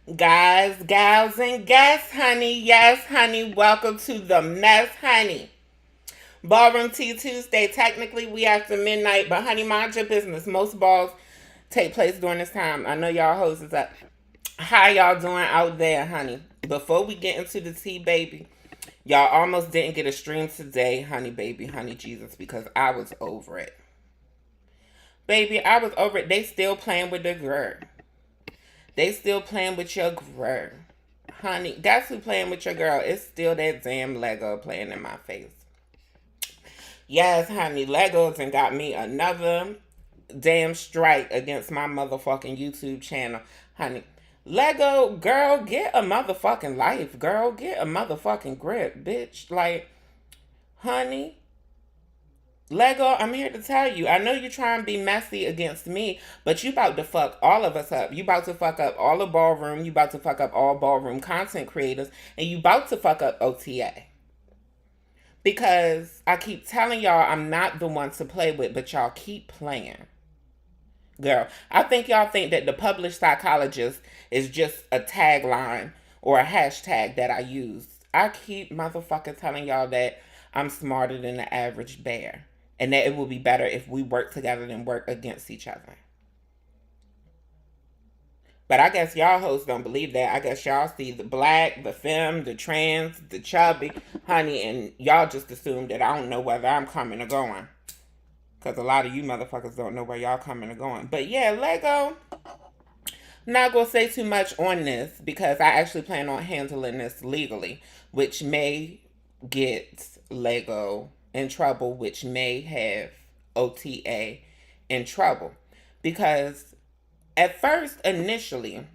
Guys, gals, and guests, honey. Yes, honey. Welcome to the mess, honey. Ballroom Tea Tuesday. Technically, we after midnight, but honey, mind your business. Most balls take place during this time. I know y'all hoes is up. How y'all doing out there, honey? Before we get into the tea, baby, y'all almost didn't get a stream today, honey, baby, honey, Jesus, because I was over it. Baby, I was over it. They still playing with the girl. They still playing with your girl. Honey, guess who playing with your girl? It's still that damn Lego playing in my face. Yes, honey, Legos and got me another damn strike against my motherfucking YouTube channel. Honey, Lego, girl, get a motherfucking life, girl. Get a motherfucking grip, bitch. Like, honey, Lego, I'm here to tell you. I know you try and be messy against me, but you about to fuck all of us up. You about to fuck up all the ballroom. You about to fuck up all ballroom content creators, and you about to fuck up OTA. Because I keep telling y'all I'm not the one to play with, but y'all keep playing. Girl, I think y'all think that the published psychologist is just a tagline or a hashtag that I use. I keep motherfucking telling y'all that I'm smarter than the average bear. And that it will be better if we work together than work against each other. But I guess y'all hoes don't believe that. I guess y'all see the black, the femme, the trans, the chubby, honey, and y'all just assume that I don't know whether I'm coming or going. Because a lot of you motherfuckers don't know where y'all coming or going. But yeah, Lego, I'm not going to say too much on this because I actually plan on handling this legally, which may get Lego in trouble, which may have OTA in trouble. Because at first, initially,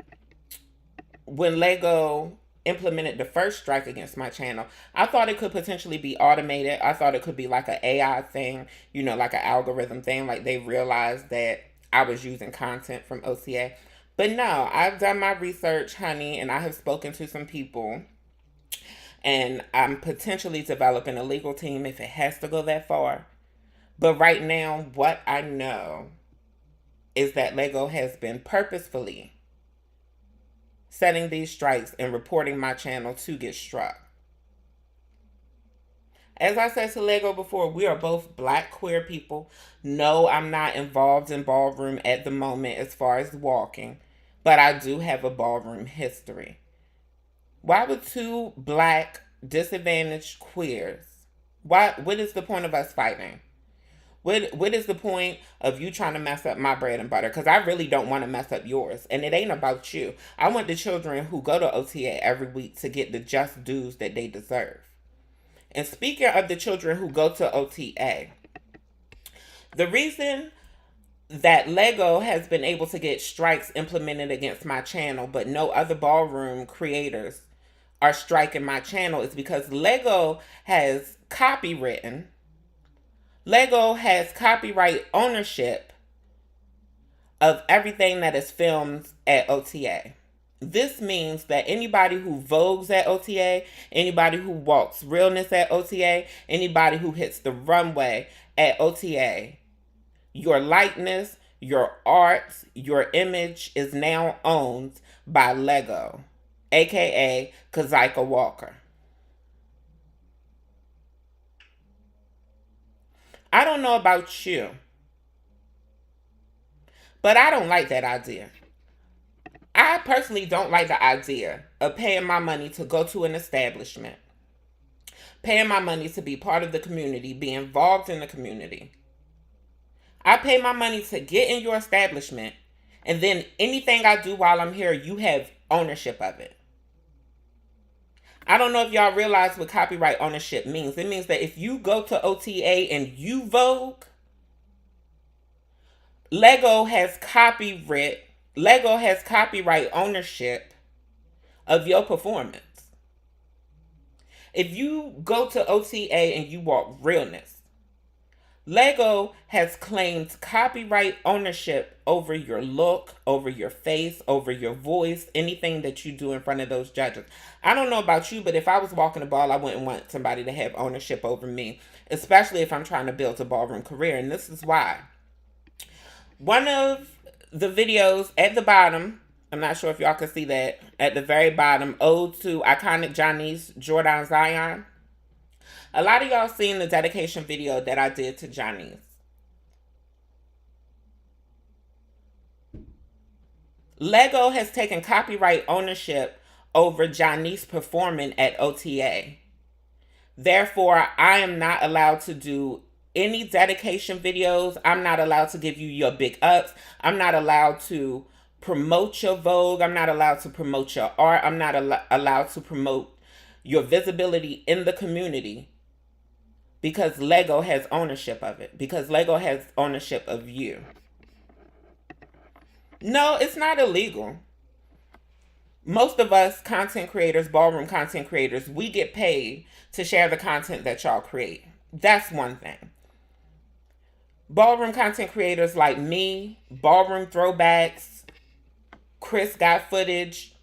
when Lego implemented the first strike against my channel, I thought it could potentially be automated. I thought it could be like an AI thing, you know, like an algorithm thing. Like they realized that I was using content from OTA. But no, I've done my research, honey, and I have spoken to some people. And I'm potentially developing a legal team if it has to go that far. But right now, what I know is that Lego has been purposefully setting these strikes and reporting my channel to get struck. As I said to Lego before, we are both black queer people. No, I'm not involved in ballroom at the moment as far as walking, but I do have a ballroom history. Why would two black disadvantaged queers? What is the point of us fighting? What is the point of you trying to mess up my bread and butter? Because I really don't want to mess up yours. And it ain't about you. I want the children who go to OTA every week to get the just dues that they deserve. And speaking of the children who go to OTA, the reason that Lego has been able to get strikes implemented against my channel, but no other ballroom creators are striking my channel is because Lego has copywritten. Lego has copyright ownership of everything that is filmed at OTA. This means that anybody who vogues at OTA, anybody who walks realness at OTA, anybody who hits the runway at OTA, your likeness, your art, your image is now owned by Lego, aka Kazaika Walker. I don't know about you, but I don't like that idea. I personally don't like the idea of paying my money to go to an establishment, paying my money to be part of the community, be involved in the community. I pay my money to get in your establishment, and then anything I do while I'm here, you have ownership of it. I don't know if y'all realize what copyright ownership means. It means that if you go to OTA and you Vogue, Lego has copyright ownership of your performance. If you go to OTA and you walk realness, Lego has claimed copyright ownership over your look, over your face, over your voice, anything that you do in front of those judges. I don't know about you, but if I was walking a ball, I wouldn't want somebody to have ownership over me, especially if I'm trying to build a ballroom career. And this is why. One of the videos at the bottom I'm not sure if y'all can see that at the very bottom. Ode to iconic Johnny's Jordan Zion. A lot of y'all seen the dedication video that I did to Johnny's. Lego has taken copyright ownership over Johnny's performing at OTA. Therefore, I am not allowed to do any dedication videos. I'm not allowed to give you your big ups. I'm not allowed to promote your Vogue. I'm not allowed to promote your art. I'm not allowed to promote your visibility in the community because Lego has ownership of it, because Lego has ownership of you. No, it's not illegal. Most of us content creators, ballroom content creators, we get paid to share the content that y'all create. That's one thing. Ballroom content creators like me, ballroom throwbacks, Chris got footage,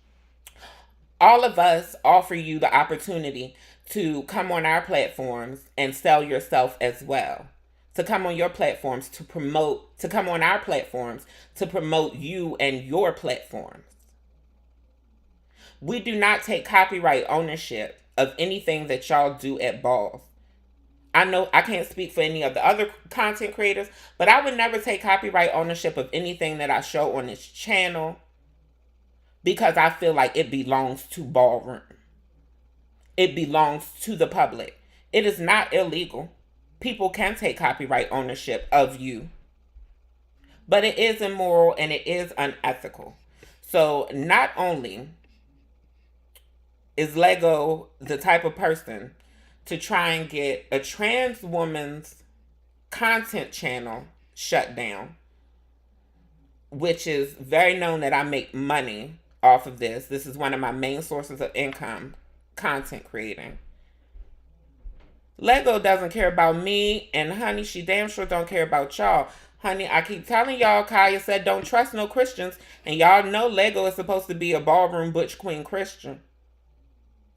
all of us offer you the opportunity to come on our platforms and sell yourself as well. To come on your platforms to promote, to come on our platforms to promote you and your platforms. We do not take copyright ownership of anything that y'all do at balls. I know I can't speak for any of the other content creators, but I would never take copyright ownership of anything that I show on this channel because I feel like it belongs to Ballroom. It belongs to the public. It is not illegal. People can take copyright ownership of you, but it is immoral and it is unethical. So not only is Lego the type of person to try and get a trans woman's content channel shut down, which is very known that I make money off of this. This is one of my main sources of income, content creating. Lego doesn't care about me, and honey, she damn sure don't care about y'all. Honey, I keep telling y'all, Kaya said don't trust no Christians, and y'all know Lego is supposed to be a ballroom butch queen Christian.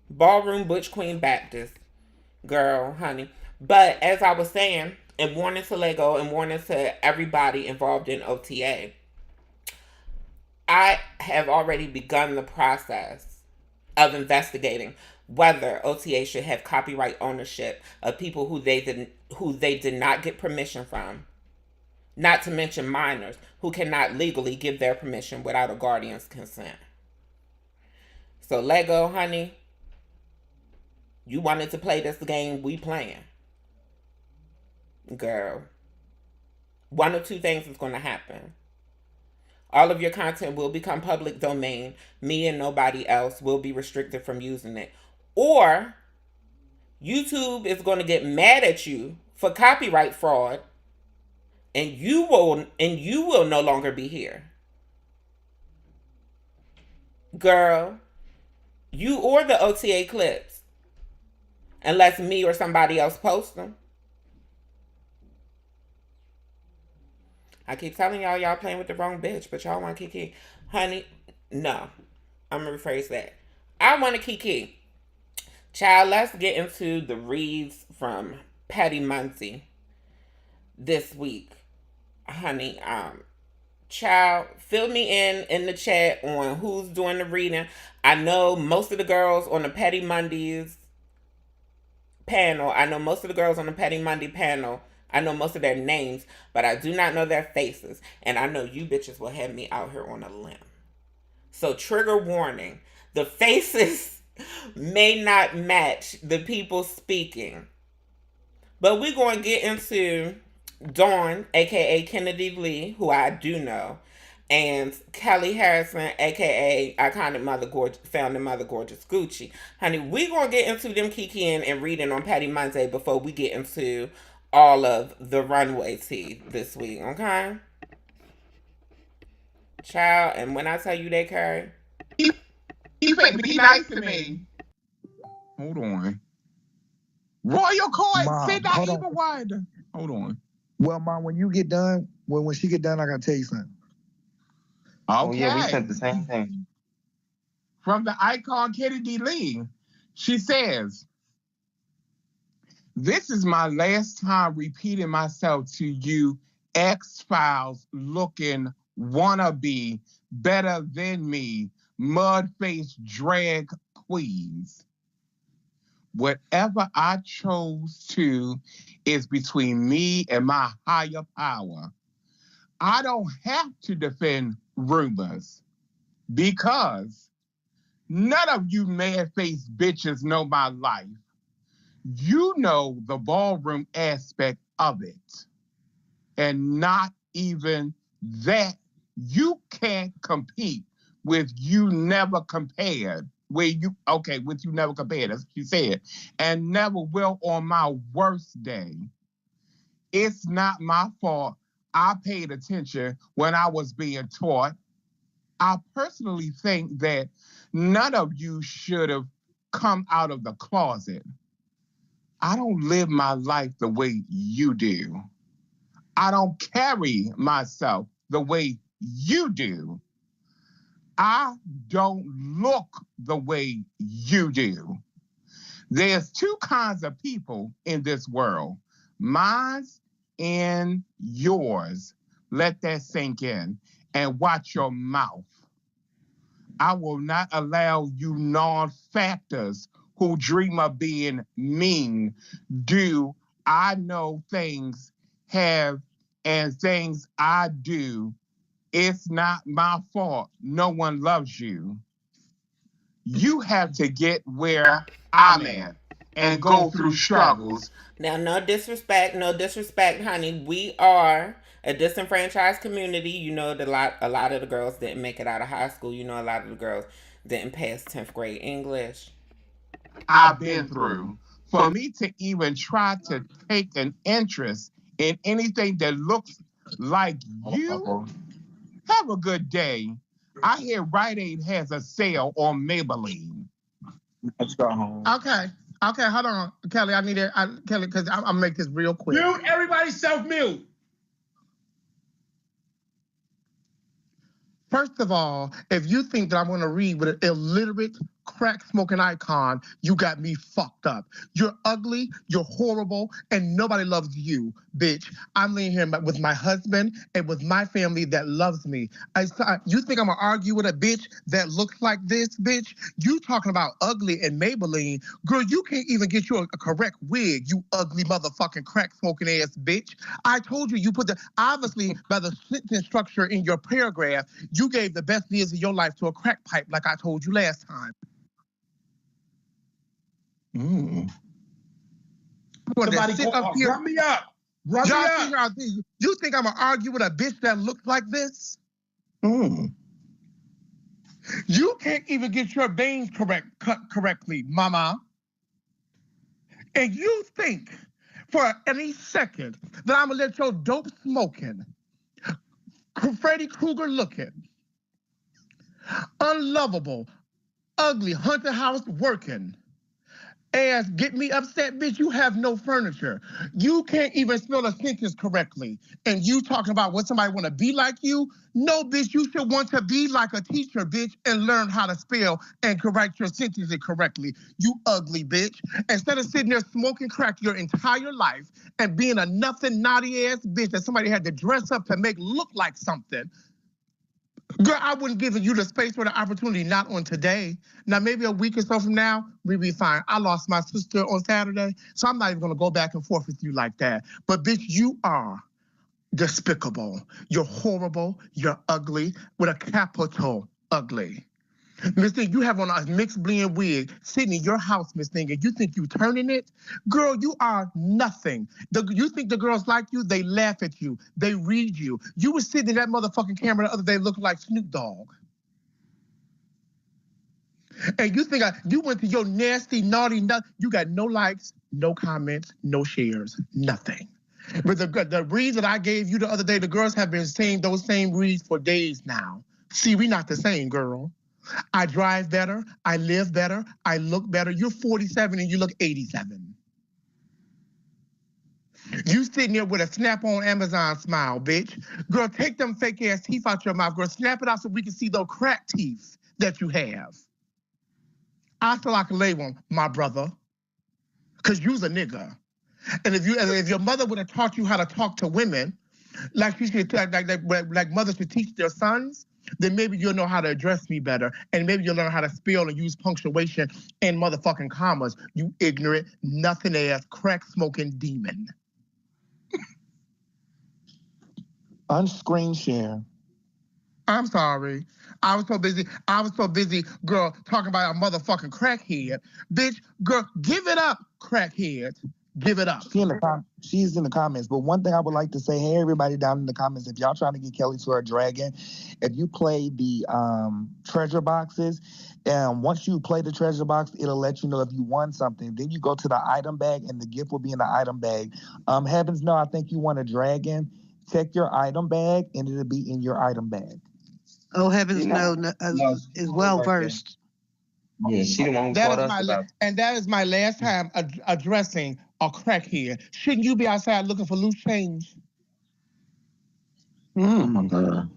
Ballroom butch queen Baptist. Girl, honey. But as I was saying, and warning to Lego and warning to everybody involved in OTA, I have already begun the process of investigating whether OTA should have copyright ownership of people who they did not get permission from. Not to mention minors who cannot legally give their permission without a guardian's consent. So Lego, honey, you wanted to play this game, we playing. Girl. One of two things is going to happen. All of your content will become public domain. Me and nobody else will be restricted from using it. Or YouTube is going to get mad at you for copyright fraud, and you will no longer be here. Girl, you or the OTA clips, unless me or somebody else post them. I keep telling y'all playing with the wrong bitch, but y'all want Kiki. Honey, no. I'm going to rephrase that. I want a Kiki. Child, let's get into the reads from Petty Muncie this week. Honey, child, fill me in the chat on who's doing the reading. I know most of the girls on the Petty Mondays panel. I know most of the girls on the Petty Monday panel. I know most of their names, but I do not know their faces. And I know you bitches will have me out here on a limb. So trigger warning. The faces may not match the people speaking. But we're going to get into Dawn, a.k.a. Kennidy Lee, who I do know, and Kelly Harrison, a.k.a. Iconic Mother Gorgeous, Founding Mother Gorgeous Gucci. Honey, we're going to get into them kikiing and reading on Patty Monday before we get into all of the runway tea this week, okay? Child, and when I tell you they carry... You better be nice to me. Hold on. Royal Court, send that evil word. Hold on. Well, Mom, when you get done, when she get done, I gotta tell you something. Okay. Oh, yeah, we said the same thing. From the icon Kennidy Lee, she says, "This is my last time repeating myself to you X-Files looking wanna be better than me, mud-faced drag queens. Whatever I chose to is between me and my higher power. I don't have to defend rumors because none of you mad-faced bitches know my life. You know the ballroom aspect of it. And not even that. You can't compete with you never compared. With you never compared, as she said, and never will on my worst day. It's not my fault. I paid attention when I was being taught. I personally think that none of you should have come out of the closet. I don't live my life the way you do. I don't carry myself the way you do. I don't look the way you do. There's two kinds of people in this world, mine and yours. Let that sink in and watch your mouth. I will not allow you non-factors who dream of being mean do. I know things have and things I do. It's not my fault. No one loves you. You have to get where I'm at and go through struggles. Now, no disrespect, honey. We are a disenfranchised community. You know, a lot of the girls didn't make it out of high school. You know, a lot of the girls didn't pass 10th grade English. I've been through. For me to even try to take an interest in anything that looks like you, have a good day. I hear Rite Aid has a sale on Maybelline. Let's go home. Okay, hold on, Kelly. I need it, Kelly, because I'll make this real quick. Mute, everybody self-mute. First of all, if you think that I'm going to read with an illiterate, crack-smoking icon, you got me fucked up. You're ugly, you're horrible, and nobody loves you, bitch. I'm living here with my husband and with my family that loves me. You think I'm going to argue with a bitch that looks like this, bitch? You talking about ugly and Maybelline. Girl, you can't even get you a correct wig, you ugly motherfucking crack-smoking ass bitch. I told you, you put obviously, by the sentence structure in your paragraph, you gave the best years of your life to a crack pipe, like I told you last time. Somebody sit up here. Run me up. Run me up. You think I'm gonna argue with a bitch that looks like this? You can't even get your veins cut correctly, mama. And you think for any second that I'm gonna let your dope smoking, Freddy Krueger looking, unlovable, ugly, haunted house working ass get me upset, bitch? You have no furniture. You can't even spell a sentence correctly. And you talking about what somebody want to be like you? No, bitch, you should want to be like a teacher, bitch, and learn how to spell and correct your sentences correctly. You ugly bitch. Instead of sitting there smoking crack your entire life and being a nothing naughty ass bitch that somebody had to dress up to make look like something, girl, I wouldn't give you the space or the opportunity, not on today. Now, maybe a week or so from now, we'll be fine. I lost my sister on Saturday, so I'm not even gonna go back and forth with you like that. But bitch, you are despicable. You're horrible, you're ugly, with a capital ugly. Miss Thing, you have on a mixed blend wig sitting in your house, Miss Thing, and you think you turning it? Girl, you are nothing. You think the girls like you? They laugh at you. They read you. You were sitting in that motherfucking camera the other day looking like Snoop Dogg. And you think you went to your nasty, naughty, you got no likes, no comments, no shares, nothing. But the reads that I gave you the other day, the girls have been saying those same reads for days now. See, we not the same, girl. I drive better, I live better, I look better. You're 47 and you look 87. You sitting there with a snap-on Amazon smile, bitch. Girl, take them fake ass teeth out your mouth. Girl, snap it out so we can see those crack teeth that you have. I feel like a label, my brother, because you's a nigga. And if your mother would have taught you how to talk to women, like she should, like mothers should teach their sons, then maybe you'll know how to address me better, and maybe you'll learn how to spell and use punctuation and motherfucking commas. You ignorant, nothing ass, crack smoking demon. Unscreen share. I'm sorry. I was so busy, girl, talking about a motherfucking crackhead. Bitch, girl, give it up, crackhead. Give it up. She's in the comments. But one thing I would like to say, hey, everybody down in the comments, if y'all trying to get Kelly to her dragon, if you play the treasure boxes, once you play the treasure box, it'll let you know if you won something. Then you go to the item bag, and the gift will be in the item bag. Heavens no, I think you won a dragon. Check your item bag, and it'll be in your item bag. Oh, heavens no, is well versed. Yeah, she the one who taught us about. And that is my last time addressing a crackhead. Shouldn't you be outside looking for loose change? Oh my God.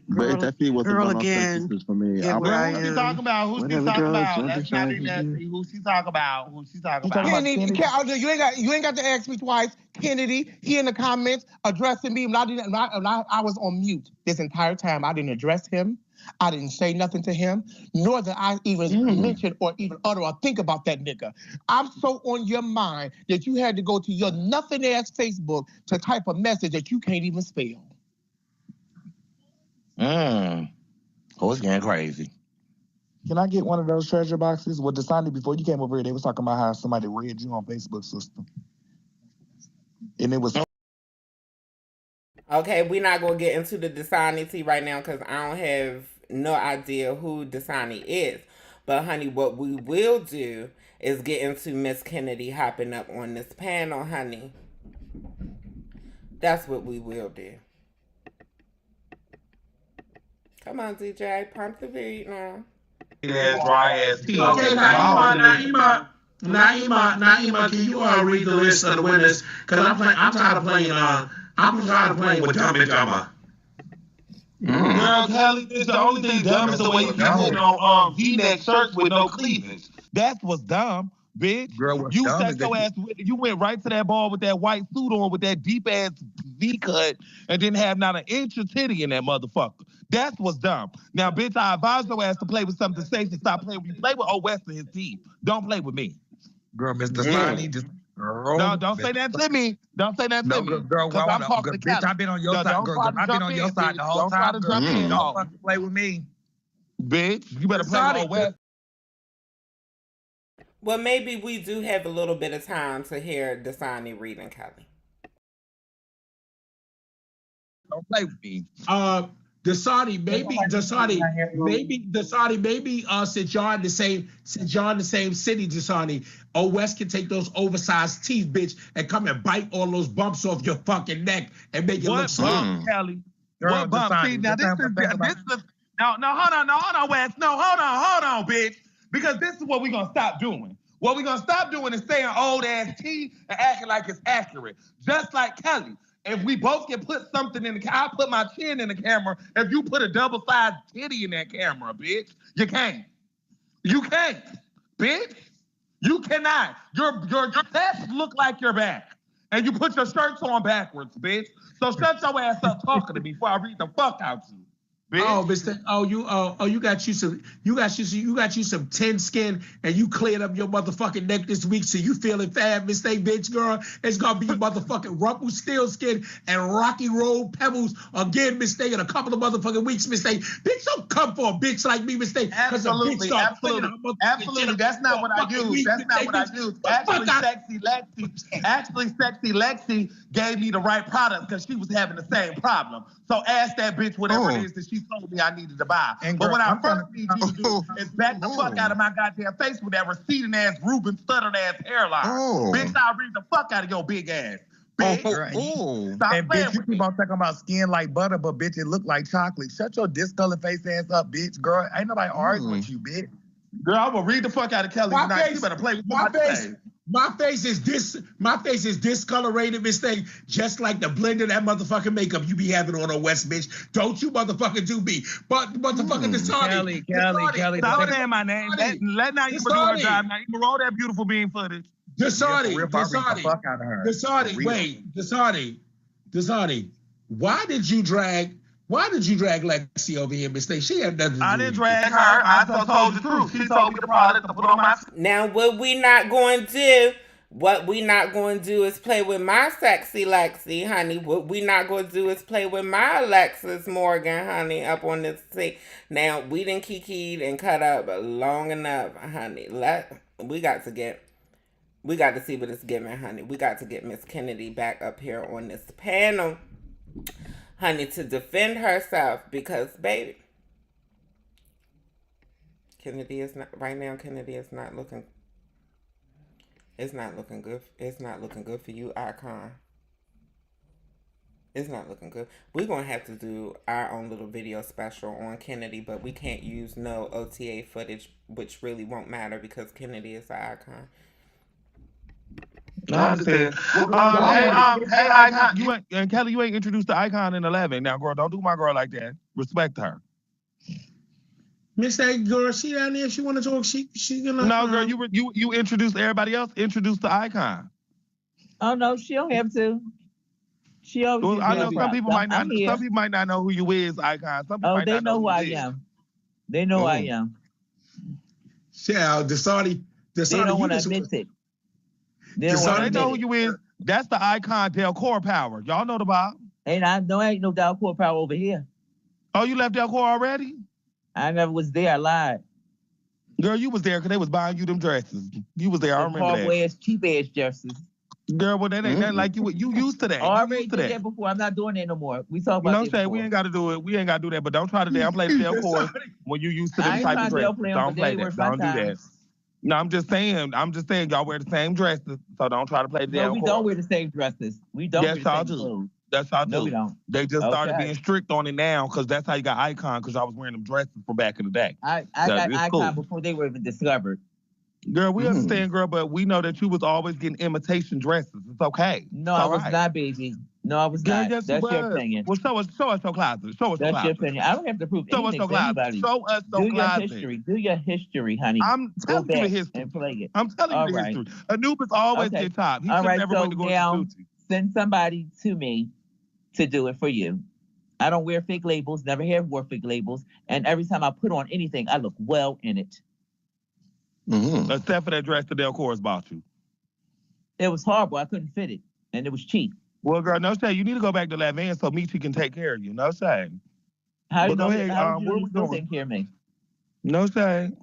But that fee was girl again. For me. Who she talking about? Who she talking about? That's not even that. Who she talking about? Who she talking about? Kenny, you ain't got to ask me twice. Kennidy, he in the comments addressing me. I was on mute this entire time. I didn't address him. I didn't say nothing to him, nor did I even mention or even utter or think about that nigga. I'm so on your mind that you had to go to your nothing ass Facebook to type a message that you can't even spell. Oh, it's getting crazy. Can I get one of those treasure boxes? Well, Dasani, before you came over here, they was talking about how somebody read you on Facebook, sister. And it was... Okay, we're not going to get into the Dasani tea right now because I don't have no idea who Dasani is. But, honey, what we will do is get into Miss Kennidy hopping up on this panel, honey. That's what we will do. Come on, DJ, pump the beat now. Dry ass tea. Okay, Naima, can you read the list of the winners? Because I'm tired of playing with Dumb and Dumber. Girl, Kelly, it's the only thing dumb is the way you put on V-neck shirts with no cleavage. That's what's dumb, bitch. Girl, what's you dumb set is your ass with, you went right to that ball with that white suit on with that deep ass V cut and didn't have not an inch of titty in that motherfucker. That's what's dumb. Now, bitch, I advise your ass to play with something safe and stop playing with you. Play with O West and his team. Don't play with me. Girl, Mr. Sonny, just... Girl, no, don't say that to me. Don't say that to me. Girl, well, I'm talking to bitch, I've been on your side. Girl, I've been on your side the whole time. Girl, don't fucking play with me. Bitch, you better play with O West. Well, maybe we do have a little bit of time to hear Dasani reading Kelly. Don't play with me. Dasani, since y'all in the same city, Dasani, O West can take those oversized teeth, bitch, and come and bite all those bumps off your fucking neck and make it look bump, Kelly? What bump? See, now this is hold on, West. No, hold on, bitch. Because this is what we're gonna stop doing. What we're gonna stop doing is saying old ass teeth and acting like it's accurate. Just like Kelly. If we both can put something in the I'll put my chin in the camera. If you put a double-sized titty in that camera, bitch, you can't. You can't, bitch. You cannot. Your chest look like your back. And you put your shirts on backwards, bitch. So shut your ass up talking to me before I read the fuck out you. Bitch. You got you some tin skin and you cleared up your motherfucking neck this week, so you feeling fab, mistake, bitch, girl. It's gonna be motherfucking Rumple Steel Skin and Rocky Road Pebbles again, mistake, in a couple of motherfucking weeks, mistake. Bitch, don't come for a bitch like me, mistake. Absolutely. That's not what I use. Actually, Sexy Lexi gave me the right product because she was having the same problem. So ask that bitch whatever it is that she told me I needed to buy. And but what I first need you to do is back the fuck out of my goddamn face with that receding ass, Ruben stuttered ass hairline. Bitch, I'll read the fuck out of your big ass. Bitch. And bitch, you keep on talking about skin like butter, but bitch, it look like chocolate. Shut your discolored face ass up, bitch. Girl, ain't nobody arguing with you, bitch. Girl, I'm gonna read the fuck out of Kelly tonight. You better play with my face. My face is discolorated, mistake, just like the blend of that motherfucking makeup you be having on a West, bitch. Don't you motherfucking do me. But motherfucking Dasani. Kelly. Stop saying my name. Let Naima do her job. Naima, roll that beautiful bean footage. Dasani, Dasani, why did you drag Lexi over here, Miss Thing? She had nothing to do I with didn't it. drag her. I just told the truth. She told me the product to put on my. Now, what we not going to do is play with my sexy Lexi, honey. What we not going to do is play with my Alexis Morgan, honey, up on this seat. Now, we done kikied and cut up long enough, honey. We got to see what it's giving, honey. We got to get Miss Kennidy back up here on this panel, honey, to defend herself because, baby, Kennidy is not looking. It's not looking good. It's not looking good for you, Icon. It's not looking good. We're gonna have to do our own little video special on Kennidy, but we can't use no OTA footage, which really won't matter because Kennidy is the icon. I understand. Hey, Icon. Kelly, you ain't introduced the Icon in 11. Now, girl, don't do my girl like that. Respect her. Miss that girl, she down there. If she want to talk, she gonna. No, girl, you introduced everybody else. Introduce the Icon. Oh no, she don't have to. She always. Well, I know some people might not. Some people might not know who you is, Icon. Some people might they not know who I am. They know who I am. Yeah, Dasani. They don't want to admit it. They know who you is. That's the Icon Delcor Power. Y'all know the Bob. Ain't no Delcor Power over here. Oh, you left Delcor already? I never was there. I lied. Girl, you was there because they was buying you them dresses. You was there. I remember that. Cheap ass dresses. Girl, well, that ain't nothing like you. You used to that. I already did that before. I'm not doing that no more. We talk about that. We ain't got to do it. We ain't got to do that. But don't try to downplay the Delcor when you used to them type of dresses. Don't play that. Don't do that. No, I'm just saying, y'all wear the same dresses, so don't try to play the Delcor. No, we don't wear the same dresses. We don't wear the same clothes. That's how I do. No, we don't. They just started being strict on it now because that's how you got Icon because I was wearing them dresses from back in the day. I got Icon before they were even discovered. Girl, we understand, girl, but we know that you was always getting imitation dresses. It's okay. No, I was not, baby. No, I was not. Yes, that's your opinion. Well, show us your closet. Show us that's your opinion. I don't have to prove anything to anybody. Show us your closet. Do your history, honey. I'm telling you the history. And play it. I'm telling you the history. Anubis always get top. He should never went to go now, to send somebody to me to do it for you. I don't wear fake labels, never have wore fake labels, and every time I put on anything, I look well in it. Except for that dress that Delcor's bought you. It was horrible. I couldn't fit it, and it was cheap. Well, girl, no shame. You need to go back to that van so Michi can take care of you. No shame. How do you know he's still taking care of me? No shame.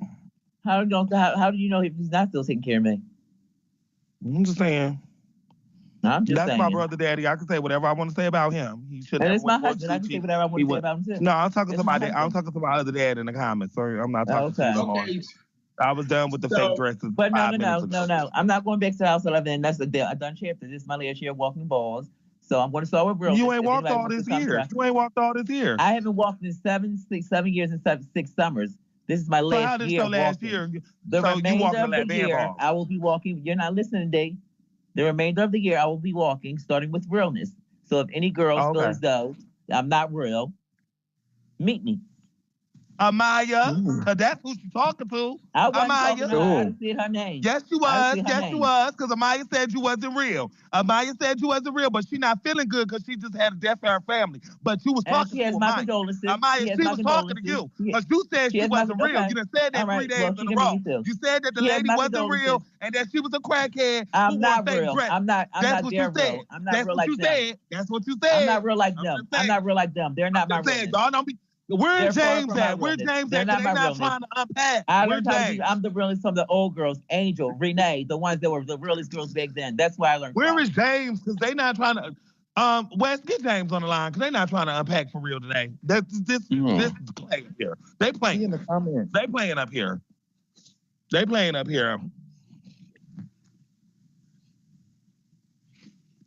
How do you know if he's not still taking care of me? I'm just saying. That's my brother, daddy. I can say whatever I want to say about him. He should. And it's my husband. I can say whatever I want to say about him too. No, I'm talking to my dad. I'm talking to my other dad in the comments. Sorry, I'm not talking to you no more. I was done with the fake dresses. But no. I'm not going back to House 11. That's the deal. I done chapter. This is my last year walking balls. So I'm going to start with real. You ain't walked all this year. I haven't walked in 7 years and 6 summers. This is my last year. The remainder of the year, I will be walking. You're not listening, Dave. The remainder of the year, I will be walking, starting with realness. So if any girls feel as though I'm not real, meet me. Amaya, because that's who she's talking to. I didn't see her name. Yes, you was. You was, because Amaya said you wasn't real. Amaya said you wasn't real, but she not feeling good because she just had a death in her family. But you was talking to Amaya. Amaya, she was talking to you. Because you said she wasn't real. You done said that 3 days in a row. You said that the lady wasn't real and that she was a crackhead. I'm not real. I'm not real. I'm not real like them. That's what you said. I'm not real like them. I'm not real like them. They're not my real. Y'all don't be... Where James at? Where James at? They're not trying to unpack. I'm the realest from the old girls. Angel, Renee, the ones that were the realest girls back then. That's why I learned. Where is James? Because they not trying to... Wes, get James on the line because they're not trying to unpack for real today. This is playing up here. They playing. In the comments. They playing up here. They playing up here.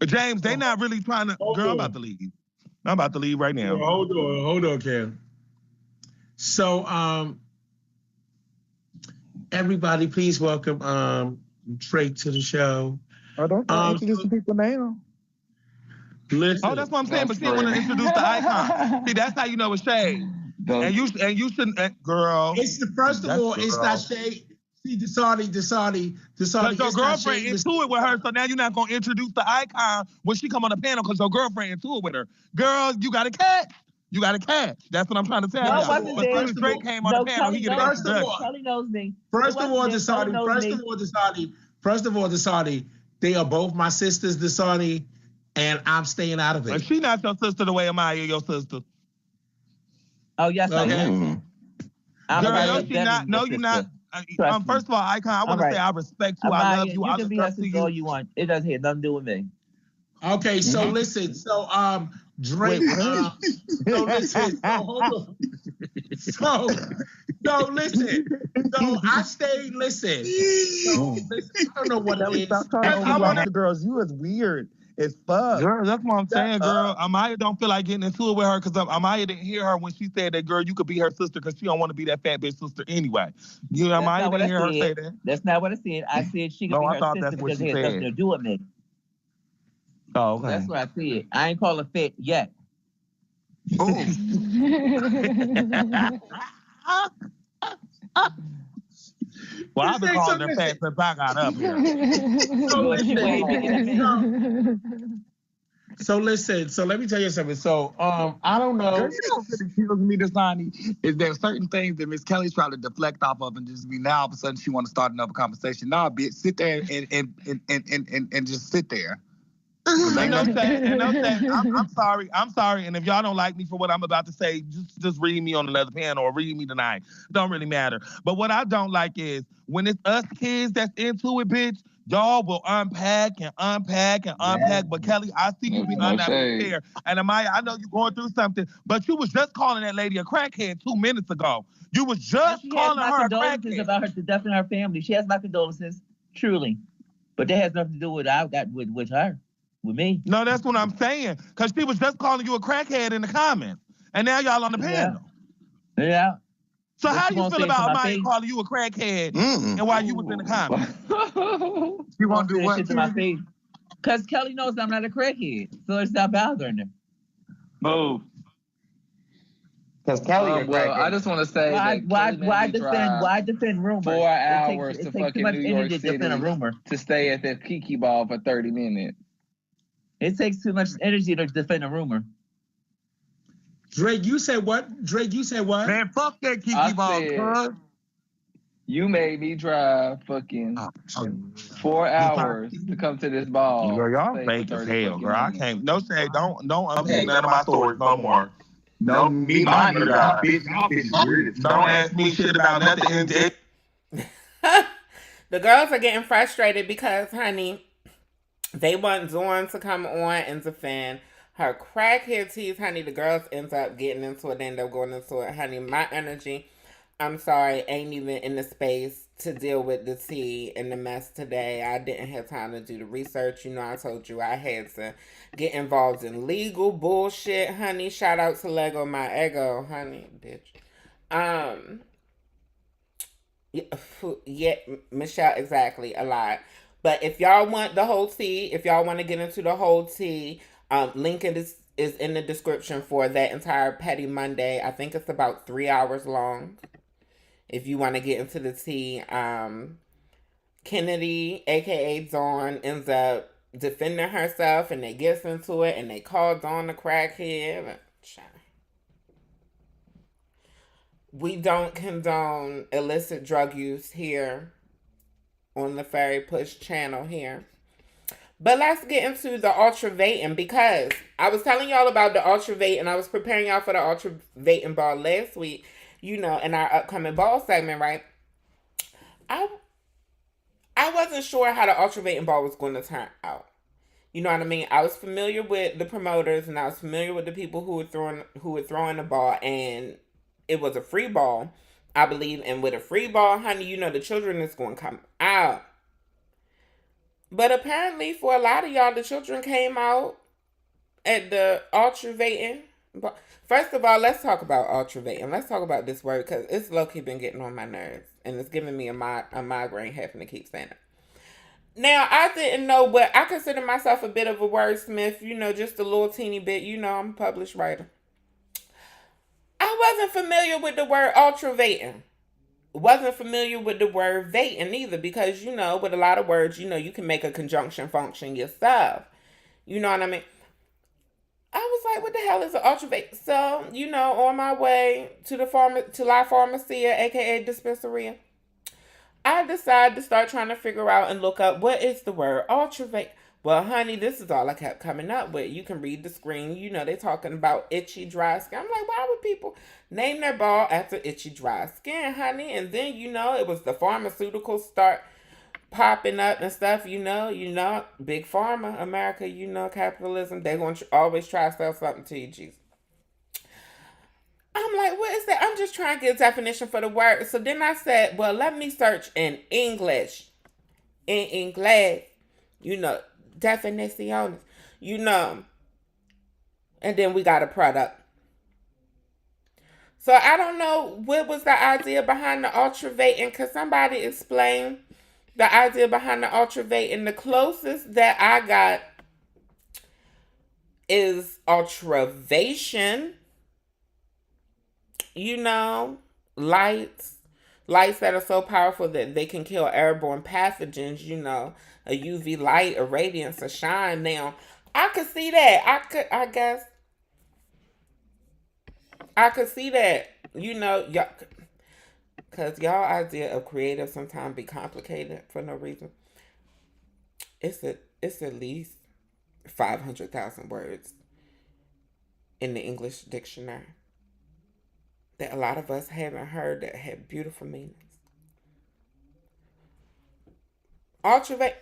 James, they not really trying to... Girl, I'm about to leave. I'm about to leave right now. Hold on, Cam. So, everybody, please welcome Drake to the show. Oh, don't introduce the people now. Listen. Oh, that's what I'm saying. But she want to introduce the icon. See, that's how you know it's shade. And you shouldn't, girl. It's the first of all. It's not shade. See, Dasani. Because your girlfriend into it with her, so now you're not gonna introduce the icon when she come on the panel because your girlfriend into it with her. Girl, you got to catch. You got to catch. That's what I'm trying to tell you. Wasn't there. But Drake came on the panel. He get an introduction. Kelly knows me. First of all, Dasani. They are both my sisters, Dasani, and I'm staying out of it. But she not your sister the way Amaya your sister. Oh yes, I am. Girl, no, she not. No, you're not. First of all, Icon, I want to say I respect you. I love you. You can be her sister all you want. It doesn't have nothing to do with me. Okay, so listen. So Drake. So listen. So hold on. So listen. So I stayed. Listen. So listen. I don't know what it is. Stop trying to overwatch the girls. You is weird. It's fuck. Girl, that's what I'm saying, girl. Amaya don't feel like getting into it with her because Amaya didn't hear her when she said that, girl, you could be her sister because she don't want to be that fat bitch sister anyway. You know, Amaya didn't hear her say that. That's not what I said. I said she could be her sister because it has nothing to do with me. Oh, okay. That's what I said. I ain't call her fat yet. Oh. Well, I've been calling her fat since I got up here. So listen, so let me tell you something. So I don't know. Girl, you know what really kills me, Dasani, is there certain things that Miss Kelly's trying to deflect off of and just be now all of a sudden she want to start another conversation. Nah, bitch, sit there and just sit there. I'm sorry. And if y'all don't like me for what I'm about to say, just read me on another panel or read me tonight. Don't really matter. But what I don't like is when it's us kids that's into it, bitch, y'all will unpack. But Kelly, I see you be unprepared. And Amaya, I know you're going through something, but you was just calling that lady a crackhead 2 minutes ago. You was just calling her a crackhead. About her, the death in her family. She has my condolences, truly. But that has nothing to do with what I've got with her. With me. No, that's what I'm saying. Because she was just calling you a crackhead in the comments. And now y'all on the panel. Yeah. So how do you feel about Amaya calling you a crackhead and while you was in the comments? You won't do what? Shit to my face. Because Kelly knows I'm not a crackhead. So it's not bothering her. Move. Because Kelly, well, I just want to say why defend rumors? 4 hours to fucking New York City to stay at the Kiki Ball for 30 minutes. It takes too much energy to defend a rumor. Drake, you said what? Man, fuck that Kiki Ball, cuz. You made me drive fucking 4 hours to come to this ball. Girl, y'all fake as hell, girl. I can't. No shade. Don't unpack none of my stories no more. No, me, my nigga, bitch. Don't ask me shit about nothing. The girls are getting frustrated because, honey, they want Zorn to come on and defend her crackhead tease, honey. The girls end up getting into it, they end up going into it, honey. My energy, I'm sorry, ain't even in the space to deal with the tea and the mess today. I didn't have time to do the research. You know, I told you I had to get involved in legal bullshit, honey. Shout out to Lego, my ego, honey, bitch. Yeah, Michelle, exactly, a lot. But if y'all want the whole tea, if y'all want to get into the whole tea, link is in the description for that entire Petty Monday. I think it's about 3 hours long. If you want to get into the tea, Kennidy, aka Dawn, ends up defending herself, and they gets into it, and they call Dawn a crackhead. We don't condone illicit drug use here on the Fairy Push channel here. But let's get into the Ultravating, because I was telling y'all about the Ultravating. I was preparing y'all for the Ultravating ball last week, you know, in our upcoming ball segment, right? I wasn't sure how the Ultravating ball was going to turn out. You know what I mean? I was familiar with the promoters, and I was familiar with the people who were throwing the ball, and it was a free ball, I believe. And with a free ball, honey, you know the children is going to come out. But apparently, for a lot of y'all, the children came out at the Ultravating. First of all, let's talk about Ultravating. Let's talk about this word, because it's low-key been getting on my nerves. And it's giving me a migraine having to keep saying it. Now, I didn't know, but I consider myself a bit of a wordsmith. You know, just a little teeny bit. You know, I'm a published writer. I wasn't familiar with the word Ultravating. wasn't familiar with the word vating either, because with a lot of words, you can make a conjunction function yourself. You know what I mean? I was like, what the hell is an ultravate? So, on my way to La Pharmacia, aka dispensary, I decided to start trying to figure out and look up what is the word ultravate. Well, honey, this is all I kept coming up with. You can read the screen. They're talking about itchy, dry skin. I'm like, why would people name their ball after itchy, dry skin, honey? And then, it was the pharmaceuticals start popping up and stuff. Big pharma, America, capitalism. They're going to always try to sell something to you, Jesus. I'm like, what is that? I'm just trying to get a definition for the word. So then I said, well, let me search in English. In English, definitions, and then we got a product. So I don't know what was the idea behind the ultravating. Could somebody explain the idea behind the ultravating? The closest that I got is ultravation. Lights that are so powerful that they can kill airborne pathogens, a UV light, a radiance, a shine. Now, I could see that. I guess I could see that, y'all, because y'all idea of creative sometimes be complicated for no reason. It's at least 500,000 words in the English dictionary that a lot of us haven't heard that have beautiful meanings.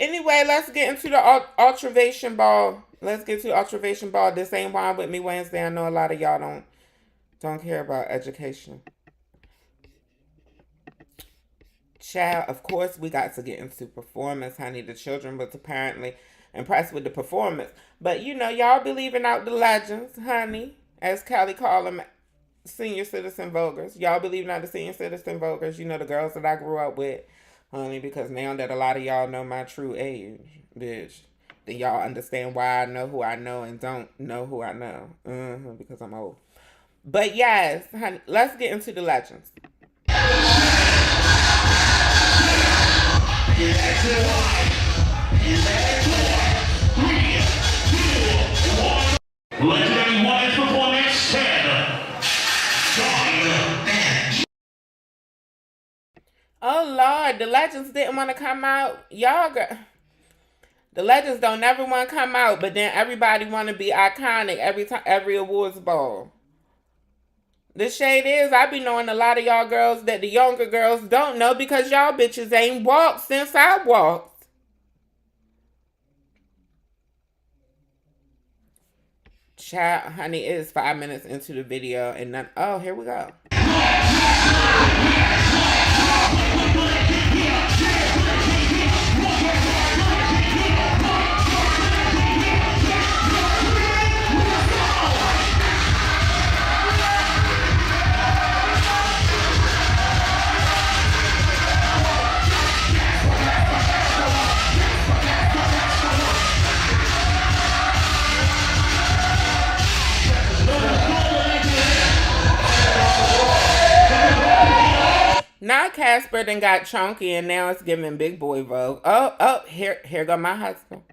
Anyway, let's get into the ultravation ball. Let's get to ultravation ball. This ain't Wine With Me Wednesday. I know a lot of y'all don't care about education. Child, of course, we got to get into performance, honey. The children was apparently impressed with the performance. But, y'all be leaving out the legends, honey, as Kelly called them, senior citizen voters. Y'all be leaving out the senior citizen voters, the girls that I grew up with, honey, because now that a lot of y'all know my true age, bitch, then y'all understand why I know who I know and don't know who I know. Because I'm old. But yes, honey, let's get into the legends. Legendary One Performance 10. Oh Lord, the legends didn't want to come out. The legends don't never want to come out, but then everybody want to be iconic every awards ball. The shade is, I be knowing a lot of y'all girls that the younger girls don't know because y'all bitches ain't walked since I walked. Child, honey, it is 5 minutes into the video and none. Oh, here we go. Now Casper done got chunky and now it's giving big boy Vogue. Oh, here go my husband.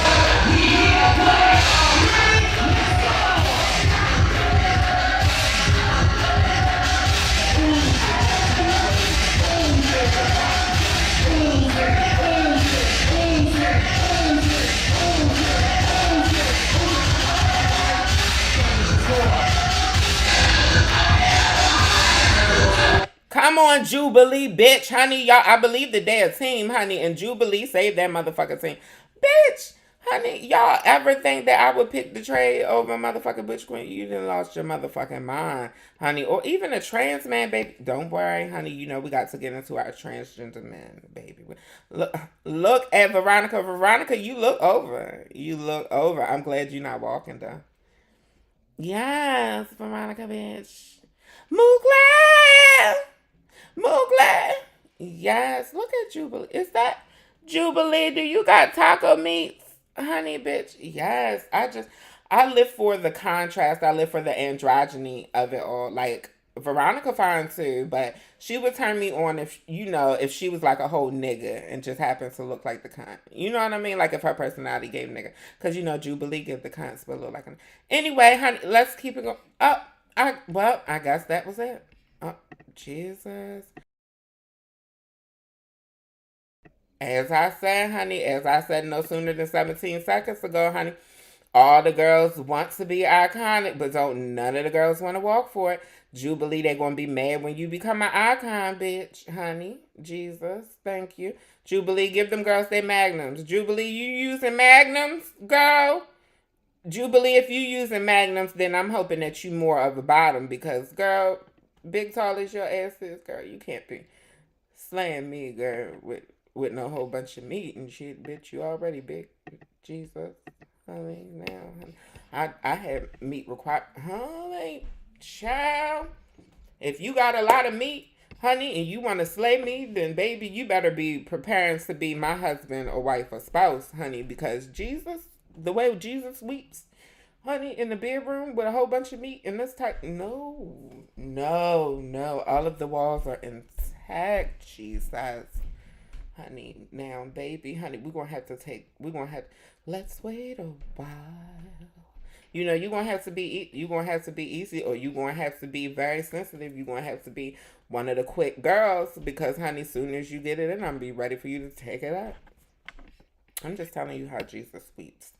Come on, Jubilee, bitch, honey. Y'all, I believe that they a team, honey, and Jubilee saved that motherfucking team. Bitch, honey, y'all ever think that I would pick the trade over motherfucking Butch Queen? You done lost your motherfucking mind, honey. Or even a trans man, baby. Don't worry, honey. We got to get into our transgender man, baby. Look at Veronica. Veronica, you look over. I'm glad you're not walking, though. Yes, Veronica, bitch. Mugler! Yes, look at Jubilee. Is that Jubilee? Do you got taco meats? Honey, bitch. Yes. I live for the contrast. I live for the androgyny of it all. Like, Veronica fine too, but she would turn me on if she was like a whole nigga and just happens to look like the cunt. You know what I mean? Like if her personality gave nigga, because Jubilee give the cunts but look like a. Anyway, honey, let's keep it going. Oh, I guess that was it. Oh, Jesus. As I said no sooner than 17 seconds ago, honey, all the girls want to be iconic, but don't none of the girls want to walk for it. Jubilee, they gonna be mad when you become an icon, bitch, honey. Jesus, thank you. Jubilee, give them girls their magnums. Jubilee, you using magnums, girl? Jubilee, if you using magnums, then I'm hoping that you more of a bottom because, girl, big tall as your ass is, girl, you can't be slaying me, girl, with no whole bunch of meat and shit, bitch. You already big, Jesus. Honey, now, I had meat required, honey, child. If you got a lot of meat, honey, and you want to slay me, then baby, you better be preparing to be my husband or wife or spouse, honey, because Jesus, the way Jesus weeps, honey, in the bedroom with a whole bunch of meat in this type, no, all of the walls are intact, Jesus. Honey, now, baby, honey, we're going to have, let's wait a while. You're going to have to be easy, or you're going to have to be very sensitive. You're going to have to be one of the quick girls because, honey, soon as you get it in, I'm going to be ready for you to take it out. I'm just telling you how Jesus weeps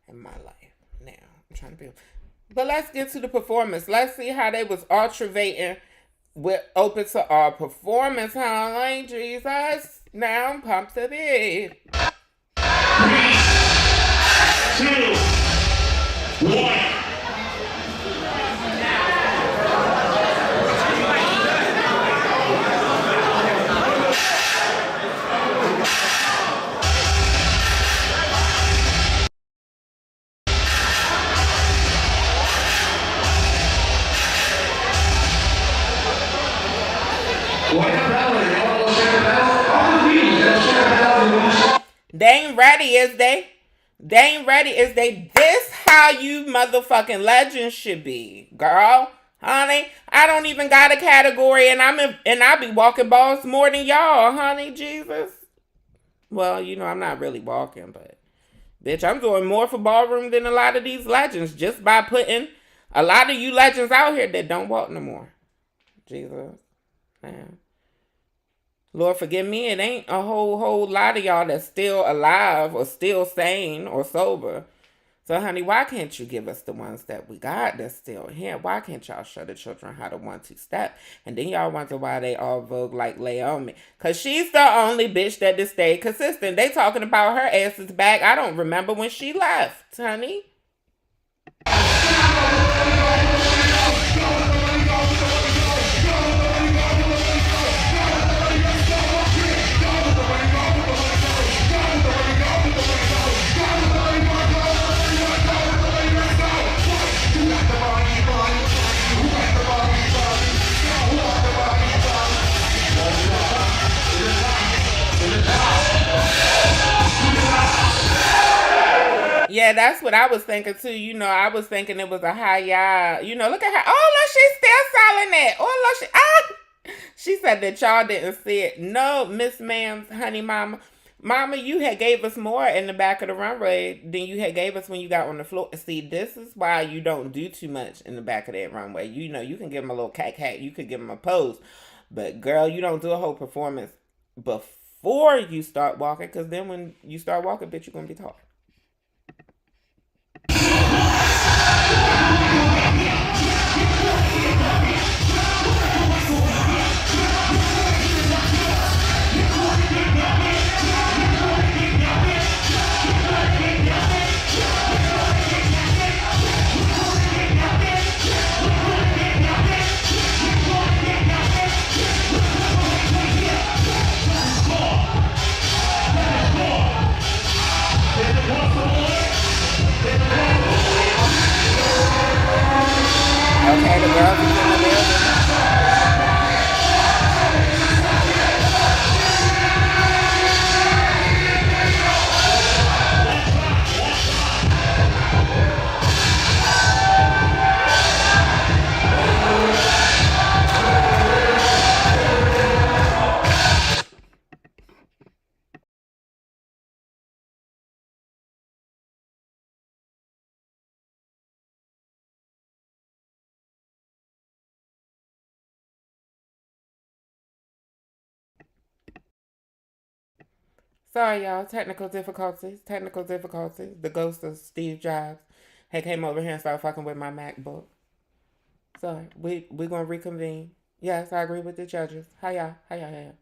in my life. Now, I'm trying to be. But let's get to the performance. Let's see how they was ultravating with open to all performance, honey, Jesus. Now I'm pumped to be. 3, 2, 1. They ain't ready, is they? They ain't ready, is they? This how you motherfucking legends should be, girl. Honey, I don't even got a category, and I be walking balls more than y'all, honey, Jesus. Well, I'm not really walking, but bitch, I'm doing more for ballroom than a lot of these legends just by putting a lot of you legends out here that don't walk no more. Jesus, man. Lord, forgive me, it ain't a whole lot of y'all that's still alive or still sane or sober. So, honey, why can't you give us the ones that we got that's still here? Why can't y'all show the children how to 1-2 step? And then y'all wonder why they all vogue like Laomi. Because she's the only bitch that just stayed consistent. They talking about her asses back. I don't remember when she left, honey. Yeah, that's what I was thinking too. I was thinking it was a high look at her. Oh, look, she's still selling it. Oh, look, she said that y'all didn't see it. No, Miss Ma'am's honey mama. Mama, you had gave us more in the back of the runway than you had gave us when you got on the floor. See, this is why you don't do too much in the back of that runway. You can give them a little cat. You could give them a pose. But, girl, you don't do a whole performance before you start walking, because then when you start walking, bitch, you're going to be talking. Sorry, y'all. Technical difficulties. Technical difficulties. The ghost of Steve Jobs had came over here and started fucking with my MacBook. Sorry. We gonna reconvene. Yes, I agree with the judges. Hi, y'all. Hi, y'all. Hi, y'all.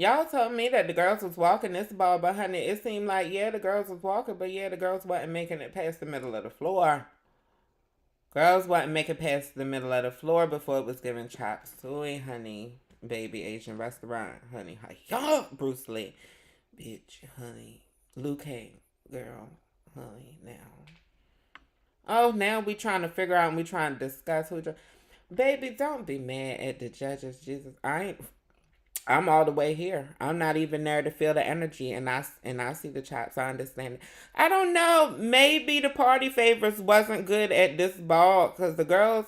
Y'all told me that the girls was walking this ball, but honey, it seemed like, yeah, the girls was walking, but yeah, the girls wasn't making it past the middle of the floor. Girls wasn't making it past the middle of the floor before it was giving chop suey, honey. Baby Asian restaurant, honey. Hi, Bruce Lee. Bitch, honey. Luke Hay, girl, honey, now. Oh, now we trying to figure out and we trying to discuss who. Baby, don't be mad at the judges. Jesus, I'm all the way here. I'm not even there to feel the energy, and I see the chops. I understand it. I don't know. Maybe the party favors wasn't good at this ball because the girls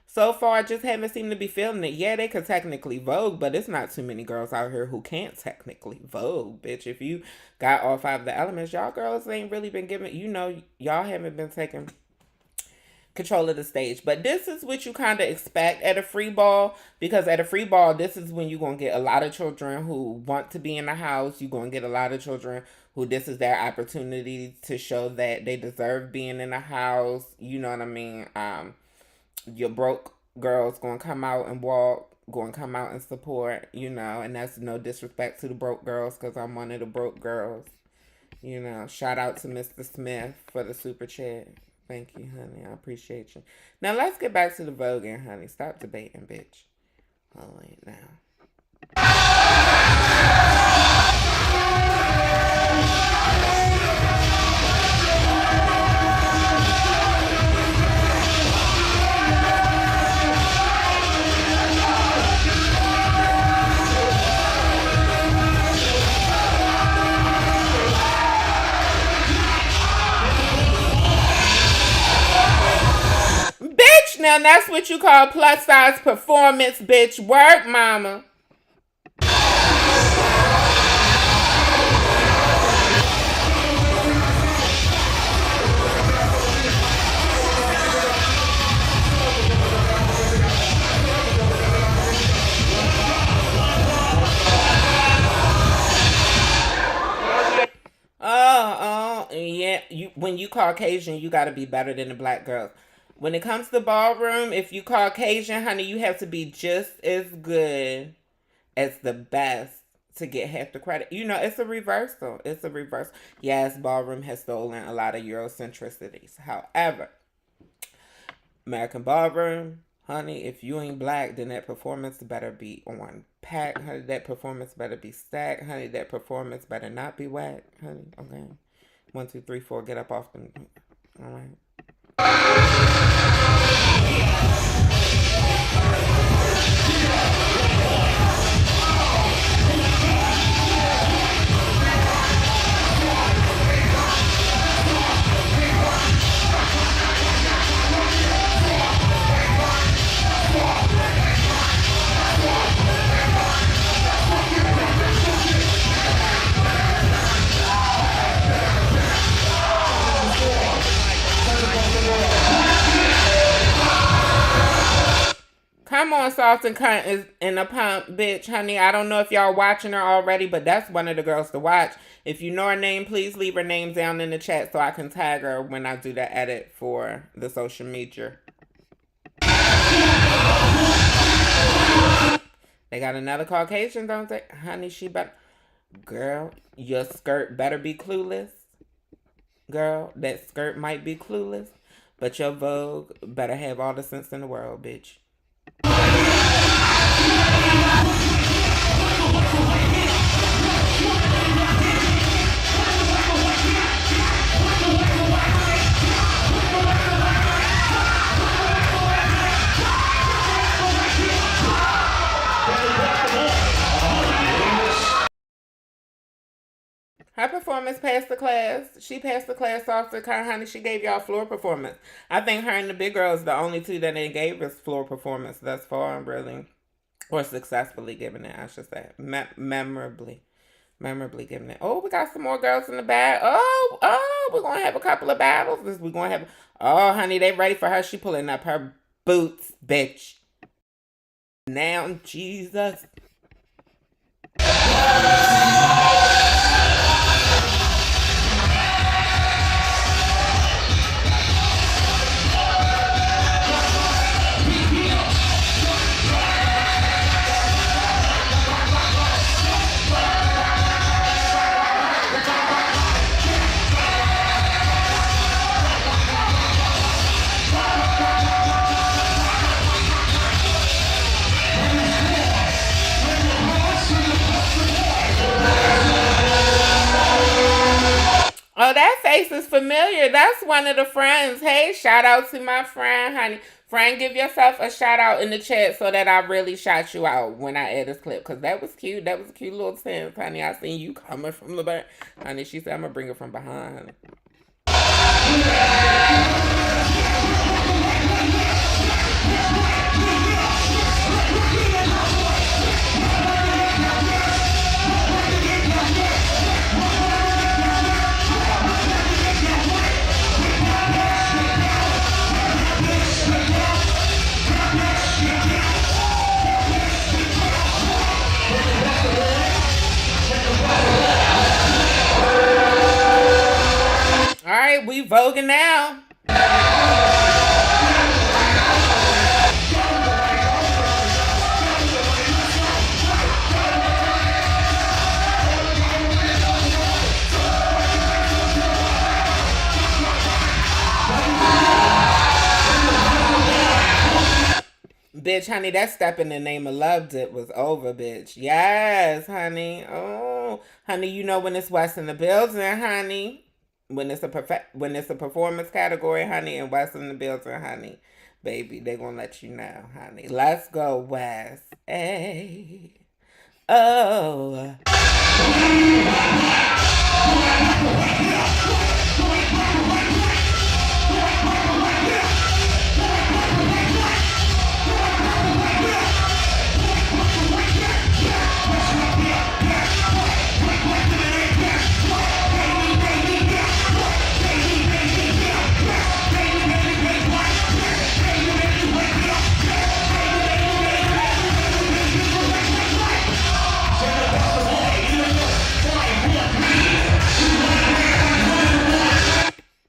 so far just haven't seemed to be feeling it. Yeah, they could technically vogue, but it's not too many girls out here who can't technically vogue, bitch. If you got all five of the elements, y'all girls ain't really been giving. Y'all haven't been taking control of the stage. But this is what you kind of expect at a free ball, because at a free ball, this is when you're going to get a lot of children who want to be in the house. You're going to get a lot of children who this is their opportunity to show that they deserve being in the house. You know what I mean? Your broke girls going to come out and walk, going to come out and support, and that's no disrespect to the broke girls because I'm one of the broke girls. Shout out to Mr. Smith for the super chat. Thank you, honey. I appreciate you. Now, let's get back to the voguing, honey. Stop debating, bitch. All right, now. Bitch, now that's what you call plus size performance, bitch. Work, mama. Yeah. When you Caucasian, you gotta be better than the black girls. When it comes to ballroom, if you Caucasian, honey, you have to be just as good as the best to get half the credit. It's a reversal. It's a reversal. Yes, ballroom has stolen a lot of Eurocentricities. However, American ballroom, honey, if you ain't black, then that performance better be on pack, honey. That performance better be stacked, honey. That performance better not be whack, honey. Okay. 1, 2, 3, 4. Get up off them. All right. Come on, Sauce and Cunt is in a pump, bitch, honey. I don't know if y'all watching her already, but that's one of the girls to watch. If you know her name, please leave her name down in the chat so I can tag her when I do the edit for the social media. They got another Caucasian, don't they? Honey, she better... Girl, your skirt better be clueless. Girl, that skirt might be clueless, but your Vogue better have all the sense in the world, bitch. Her performance passed the class. She passed the class off to her, honey. She gave y'all floor performance. I think her and the big girls the only two that they gave us floor performance thus far, really. Or successfully giving it, I should say. Memorably giving it. Oh, we got some more girls in the bag. Oh, we're going to have a couple of battles. We're going to have, oh, honey, they ready for her. She pulling up her boots, bitch. Now, Jesus. Oh, that face is familiar. That's one of the friends. Hey, shout out to my friend, honey. Friend, give yourself a shout out in the chat so that I really shout you out when I add this clip. Because that was cute. That was a cute little sense, honey. I seen you coming from the back. Honey, she said, I'm going to bring it from behind, All right, we voguing now. Bitch, honey, that Step in the Name of Love dip was over, bitch. Yes, honey. Oh, honey, you know when it's West in the building, honey. When it's a performance category, honey, and West in the building, honey. Baby, they gonna let you know, honey. Let's go, West. Hey. Oh.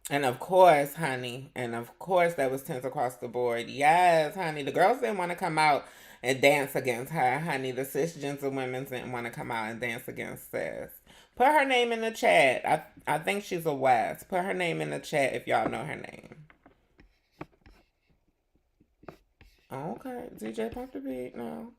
And of course, honey, that was tense across the board. Yes, honey, the girls didn't want to come out and dance against her, honey. The cisgender women didn't want to come out and dance against sis. Put her name in the chat. I think she's a West. Put her name in the chat if y'all know her name. Okay, DJ pump the beat now.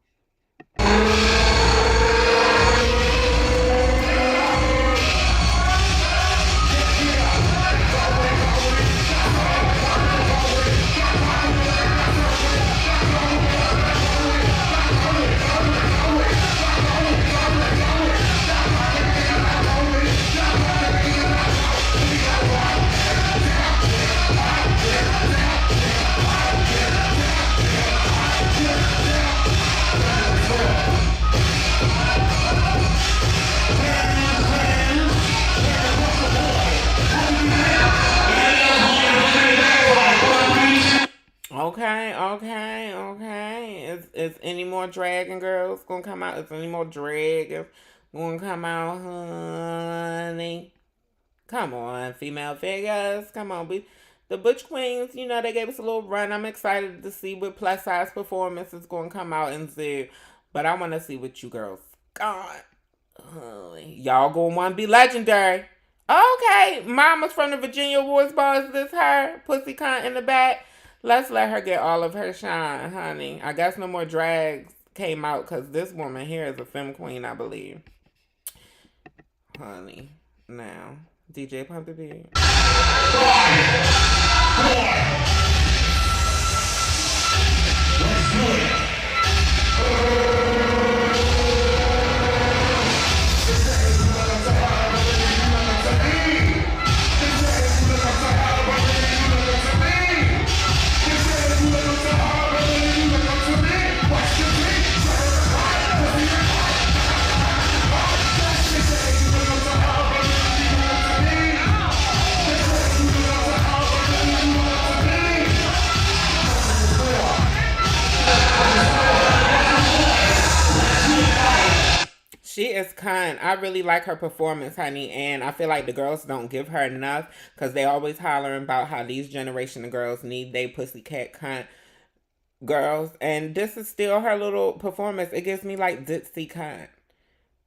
Okay. Is any more dragon girls gonna come out? Is any more dragons gonna come out, honey? Come on, female figures. Come on, the Butch Queens, they gave us a little run. I'm excited to see what plus size performance is gonna come out and see. But I wanna see what you girls got. Y'all gonna wanna be legendary. Okay, Mama's from the Virginia Awards Ball. Is this her? Pussy cunt in the back. Let's let her get all of her shine, honey. I guess no more drags came out because this woman here is a femme queen, I believe. Honey, now, DJ pump the beat. 5, 4. Let's do it. She is kind. I really like her performance, honey, and I feel like the girls don't give her enough because they always hollering about how these generation of girls need they pussycat cunt girls, and this is still her little performance. It gives me like ditzy cunt,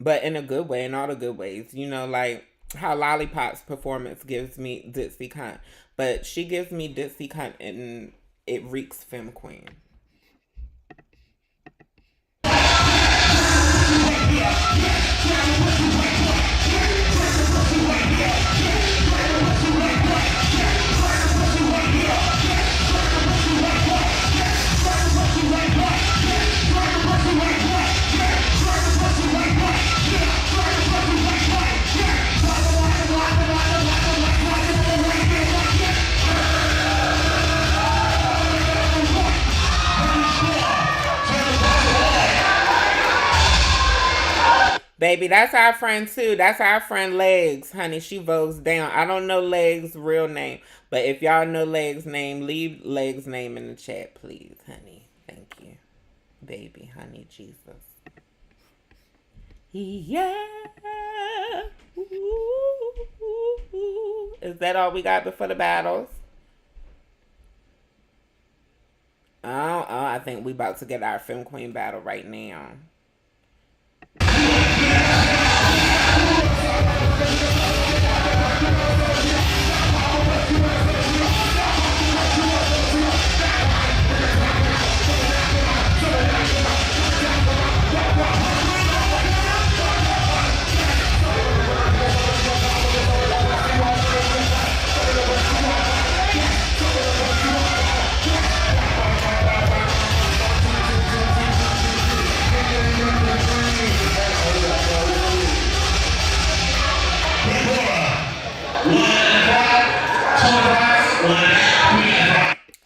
but in a good way, in all the good ways. You know, like how Lollipop's performance gives me ditzy cunt, but she gives me ditzy cunt, and it reeks femme queen. Baby, that's our friend too. That's our friend Legs, honey. She votes down. I don't know Legs' real name, but if y'all know Legs' name, leave Legs' name in the chat, please, honey. Thank you. Baby, honey, Jesus. Yeah. Ooh. Is that all we got before the battles? I think we about to get our Femme Queen battle right now.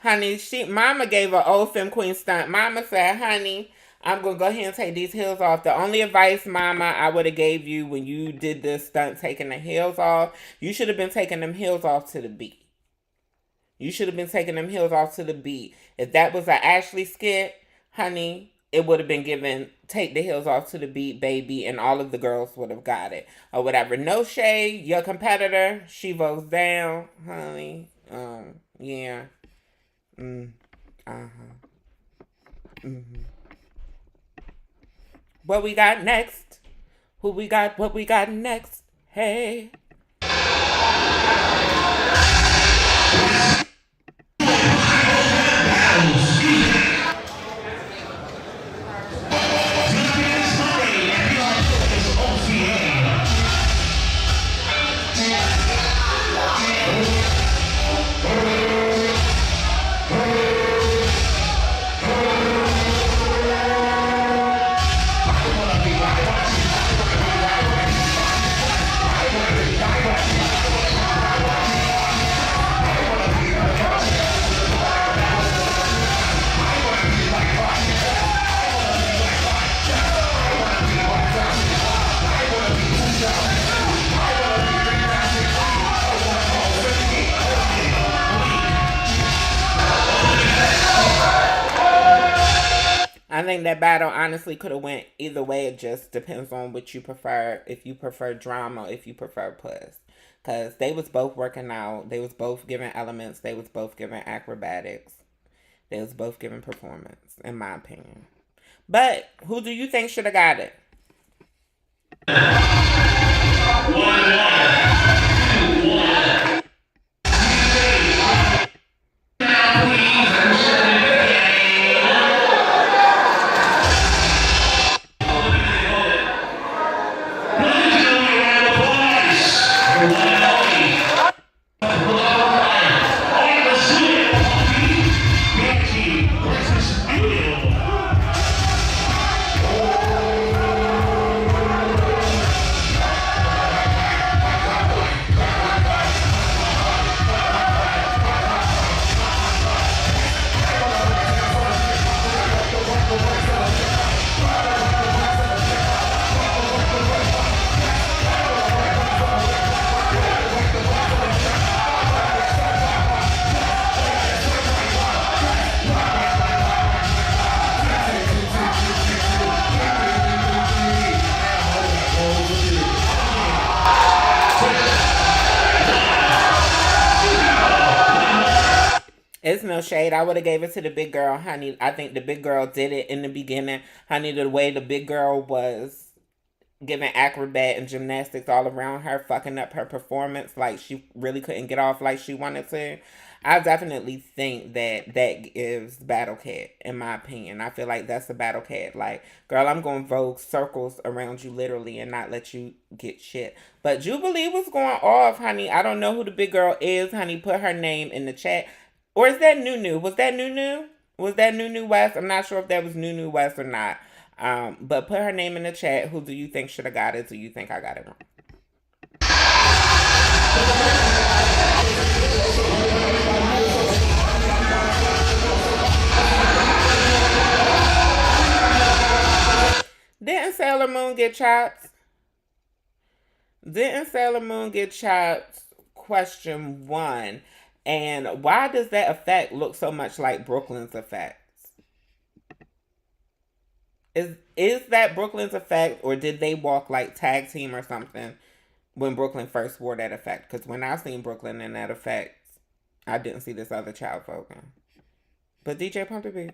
Honey, Mama gave her old Femme Queen stunt. Mama said, honey, I'm going to go ahead and take these heels off. The only advice, Mama, I would have gave you when you did this stunt, taking the heels off, you should have been taking them heels off to the beat. You should have been taking them heels off to the beat. If that was an Ashley skit, honey, it would have been given, take the heels off to the beat, baby, and all of the girls would have got it. Or whatever. No shade, your competitor, she votes down, honey. Yeah. What we got next? What we got next? Hey. I think that battle honestly could have went either way. It just depends on what you prefer. If you prefer drama, if you prefer Puss. Because they was both working out. They was both giving elements. They was both giving acrobatics. They was both giving performance, in my opinion. But who do you think should have got it? 1-1. 2-1. Now, please, It's no shade. I would have gave it to the big girl, honey. I think the big girl did it in the beginning, honey. The way the big girl was giving acrobat and gymnastics all around her, fucking up her performance, like she really couldn't get off like she wanted to. I definitely think that gives Battle Cat, in my opinion. I feel like that's a Battle Cat. Like, girl, I'm going to vogue circles around you literally and not let you get shit. But Jubilee was going off, honey. I don't know who the big girl is, honey. Put her name in the chat. Or is that Nunu? Was that Nunu? Was that Nunu West? I'm not sure if that was Nunu West or not. But put her name in the chat. Who do you think should have got it? Do you think I got it wrong? Didn't Sailor Moon get chopped? Didn't Sailor Moon get chopped? Question 1. And why does that effect look so much like Brooklyn's effect? Is that Brooklyn's effect, or did they walk like tag team or something when Brooklyn first wore that effect? Because when I seen Brooklyn in that effect, I didn't see this other child voguing. But DJ pump the beat.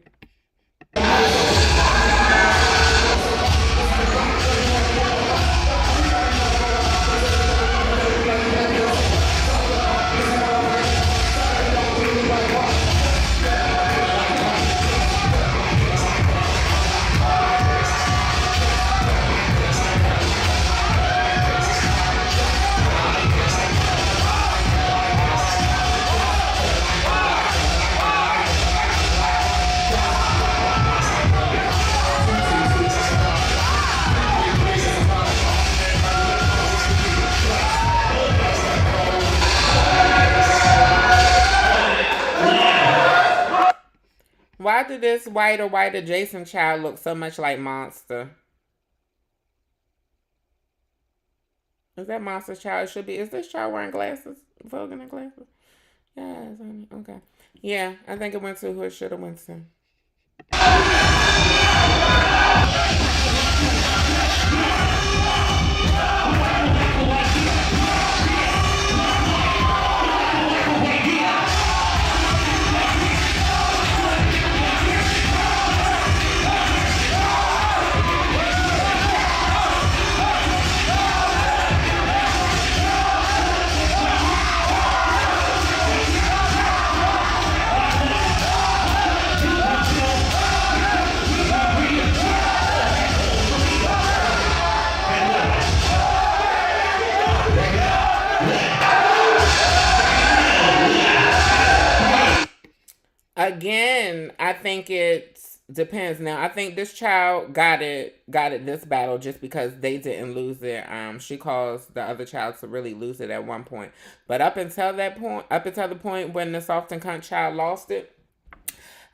Why did this white adjacent child look so much like Monster? Is that Monster's child? It should be. Is this child wearing glasses? Voguing in glasses? Yes, honey. Okay. Yeah, I think it went to who it should have went to. Again, I think it depends. Now, I think this child got it this battle just because they didn't lose it. She caused the other child to really lose it at one point. But up until the point when the soft and cunt child lost it,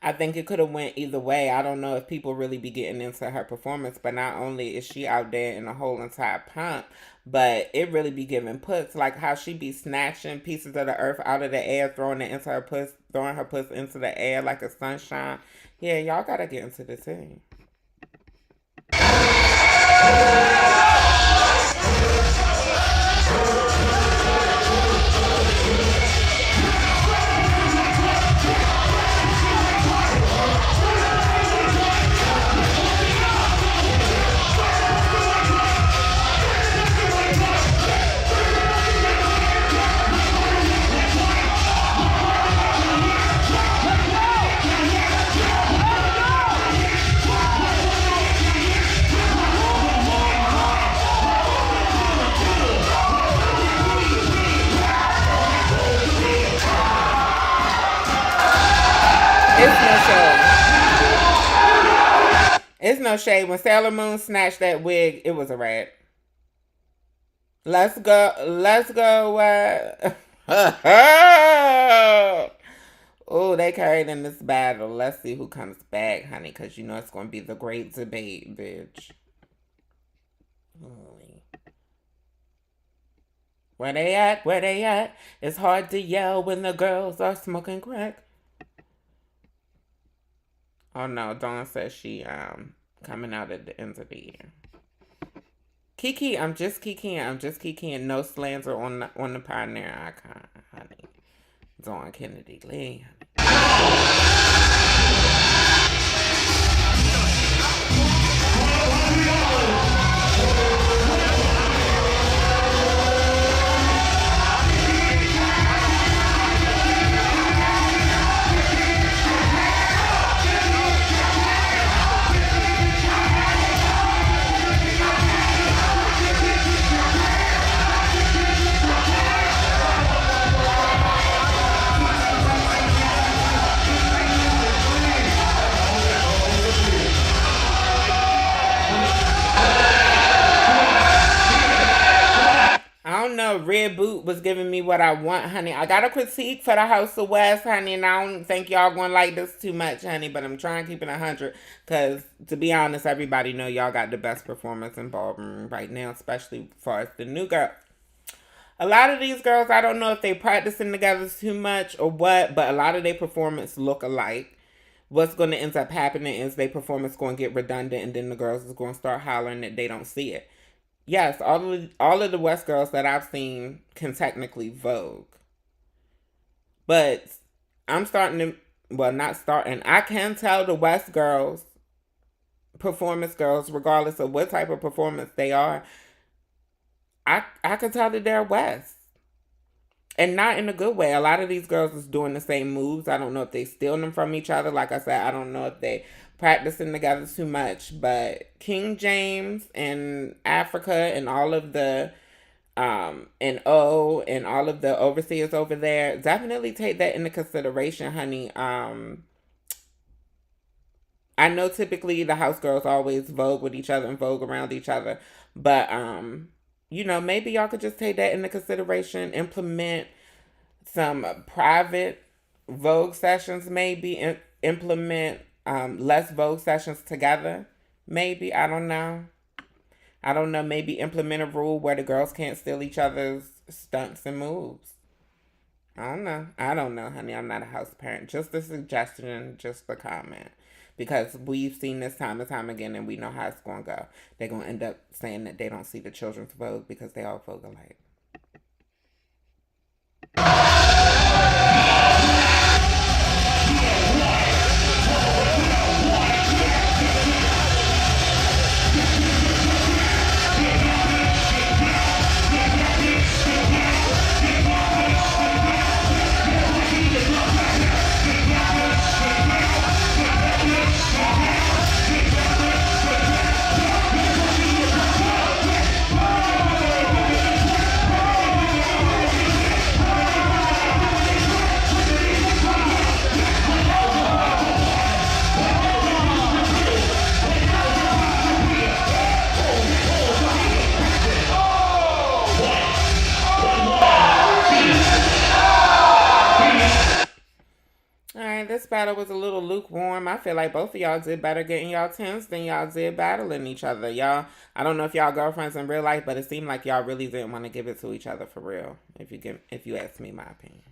I think it could have went either way. I don't know if people really be getting into her performance, but not only is she out there in the whole entire pump, but it really be giving Puss, like how she be snatching pieces of the earth out of the air, throwing it into her Puss, throwing her Puss into the air like a sunshine. Yeah, y'all gotta get into the scene. It's no shade. When Sailor Moon snatched that wig, it was a rat. Let's go. Oh, they carried in this battle. Let's see who comes back, honey, because you know it's going to be the great debate, bitch. Where they at? Where they at? It's hard to yell when the girls are smoking crack. Oh no, Dawn says she coming out at the end of the year. Kiki, I'm just kikiing. No slander on the pioneer icon, honey. Dawn Kennidy Lee. Red Boot was giving me what I want, honey. I got a critique for the House of West, honey, and I don't think y'all gonna like this too much, honey, but I'm trying to keep it 100 because, to be honest, everybody know y'all got the best performance in Ballroom right now, especially as far as the new girl. A lot of these girls, I don't know if they practicing together too much or what, but a lot of their performance look alike. What's going to end up happening is their performance going to get redundant, and then the girls is going to start hollering that they don't see it. Yes, all of the West girls that I've seen can technically Vogue. But I'm starting to, well, not starting. I can tell the West girls, performance girls, regardless of what type of performance they are, I can tell that they're West. And not in a good way. A lot of these girls is doing the same moves. I don't know if they stealing them from each other. Like I said, I don't know if they practicing together too much, but King James and Africa and all of the and O and all of the overseers over there, definitely take that into consideration, honey. I know typically the house girls always Vogue with each other and Vogue around each other, but you know, maybe y'all could just take that into consideration, implement some private Vogue sessions, maybe implement less Vogue sessions together. Maybe, I don't know. Maybe implement a rule where the girls can't steal each other's stunts and moves. I don't know, honey. I'm not a house parent. Just a suggestion, just a comment. Because we've seen this time and time again, and we know how it's going to go. They're going to end up saying that they don't see the children's Vogue because they all Vogue alike. This battle was a little lukewarm. I feel like both of y'all did better getting y'all 10s than y'all did battling each other. Y'all, I don't know if y'all girlfriends in real life, but it seemed like y'all really didn't want to give it to each other for real. If you ask me my opinion.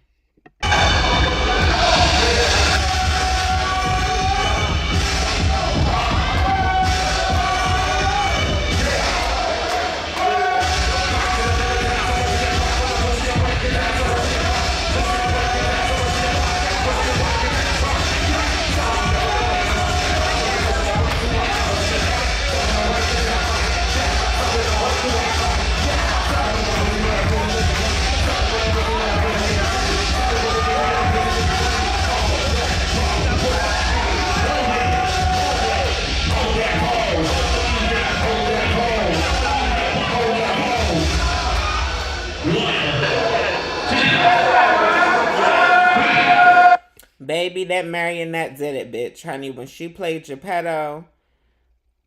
Baby, that marionette did it, bitch. Honey, when she played Geppetto,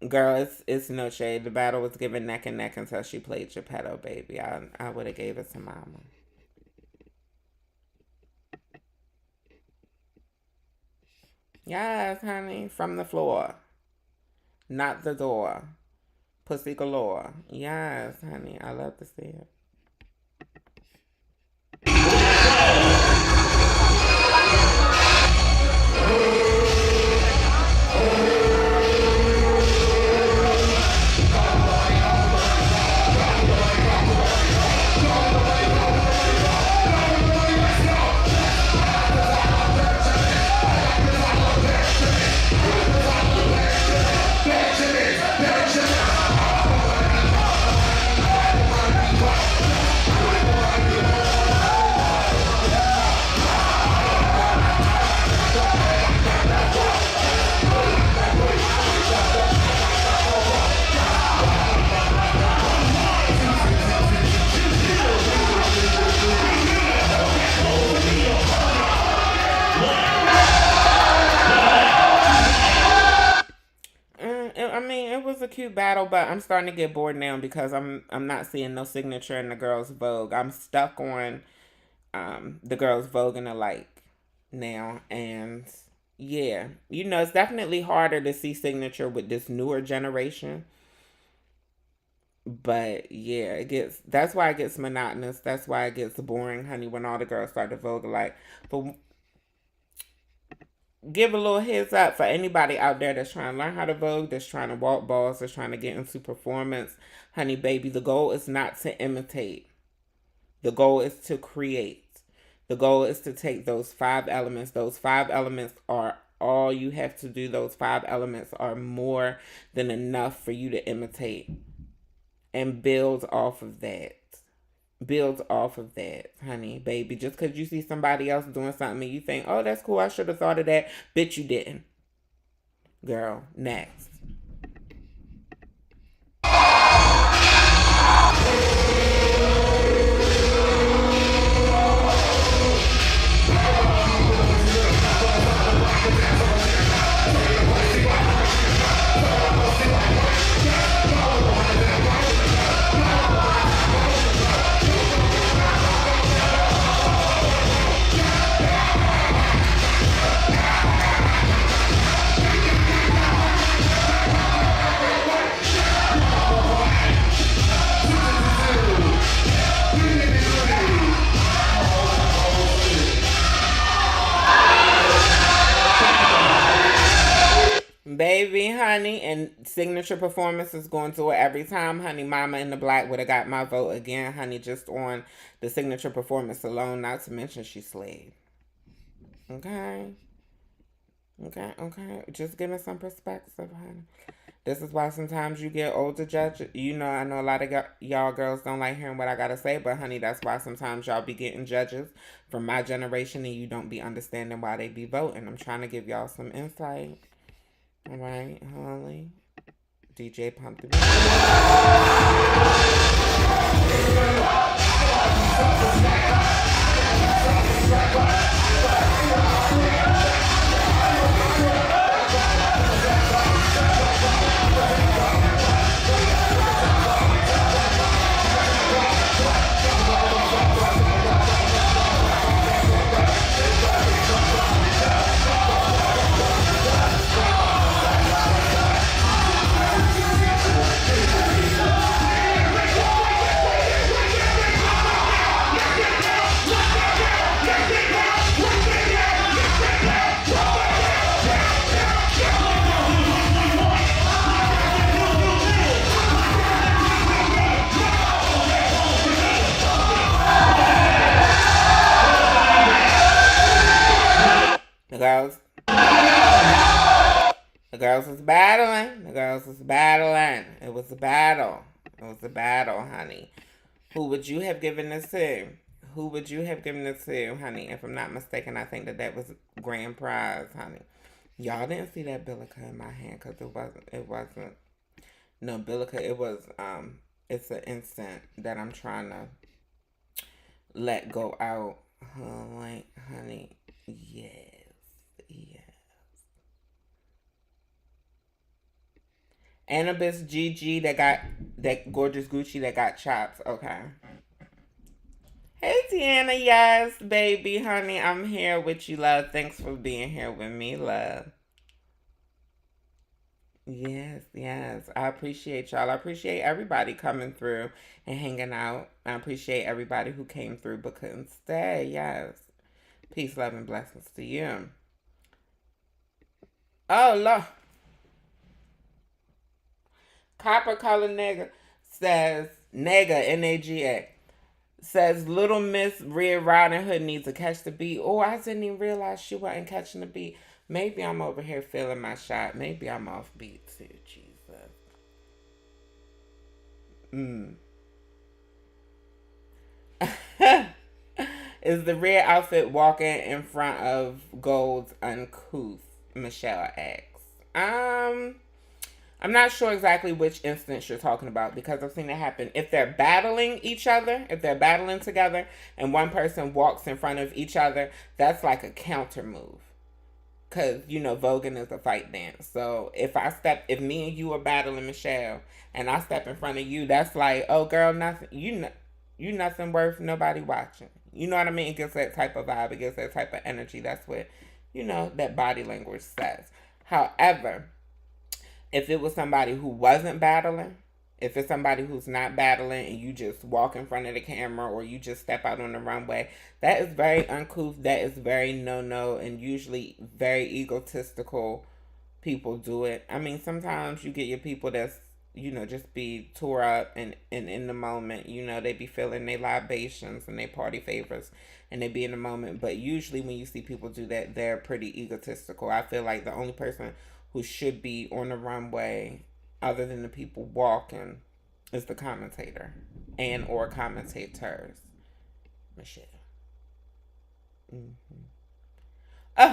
girl, it's no shade. The battle was given neck and neck until she played Geppetto, baby. I would have gave it to mama. Yes, honey. From the floor. Not the door. Pussy galore. Yes, honey. I love to see it. was a cute battle, but I'm starting to get bored now because I'm not seeing no signature in the girls' Vogue. I'm stuck on the girls' Vogue and the like now, and yeah, it's definitely harder to see signature with this newer generation. But yeah, that's why it gets monotonous. That's why it gets boring, honey, when all the girls start to Vogue alike. But give a little heads up for anybody out there that's trying to learn how to Vogue, that's trying to walk balls, that's trying to get into performance. Honey, baby, the goal is not to imitate. The goal is to create. The goal is to take those 5 elements. Those 5 elements are all you have to do. Those 5 elements are more than enough for you to imitate. And build off of that. Build off of that, honey, baby. Just because you see somebody else doing something and you think, oh, that's cool, I should have thought of that. Bitch, you didn't. Girl, next. Baby, honey, and signature performance is going to it every time, honey. Mama in the Black would have got my vote again, honey, just on the signature performance alone, not to mention she slayed. Okay? Okay. Just give me some perspective, honey. This is why sometimes you get older judges. I know a lot of y'all girls don't like hearing what I gotta say, but honey, that's why sometimes y'all be getting judges from my generation and you don't be understanding why they be voting. I'm trying to give y'all some insight. All right, Holly. DJ pump the beat. The girls was battling. It was a battle. Honey. Who would you have given this to? Honey? If I'm not mistaken, I think that was grand prize, honey. Y'all didn't see that Billica in my hand because it wasn't. No, Billica, it was, it's an instant that I'm trying to let go out. Honey, yes. Annabis GG that gorgeous Gucci that got chops. Okay. Hey Tiana, yes, baby, honey, I'm here with you, love. Thanks for being here with me, love. Yes. I appreciate y'all. I appreciate everybody coming through and hanging out. I appreciate everybody who came through but couldn't stay. Yes. Peace, love, and blessings to you. Oh, Lord. Copper Color Nigga says, N-A-G-A, says Little Miss Red Riding Hood needs to catch the beat. Oh, I didn't even realize she wasn't catching the beat. Maybe I'm over here feeling my shot. Maybe I'm off beat too, Jesus. Is the red outfit walking in front of Gold's uncouth? Michelle asks. I'm not sure exactly which instance you're talking about because I've seen it happen. If they're battling each other, if they're battling together and one person walks in front of each other, that's like a counter move. Cause voguing is a fight dance. So if me and you are battling Michelle, and I step in front of you, that's like, oh girl, nothing. You nothing worth nobody watching. You know what I mean? It gives that type of vibe. It gives that type of energy. That's what that body language says. However, if it was somebody who wasn't battling, if it's somebody who's not battling and you just walk in front of the camera or you just step out on the runway, that is very uncouth. That is very no, and usually very egotistical people do it. I mean, sometimes you get your people that's, just be tore up and in the moment, they be feeling their libations and their party favors and they be in the moment. But usually when you see people do that, they're pretty egotistical. I feel like the only person who should be on the runway other than the people walking is the commentator and or commentators. Michelle.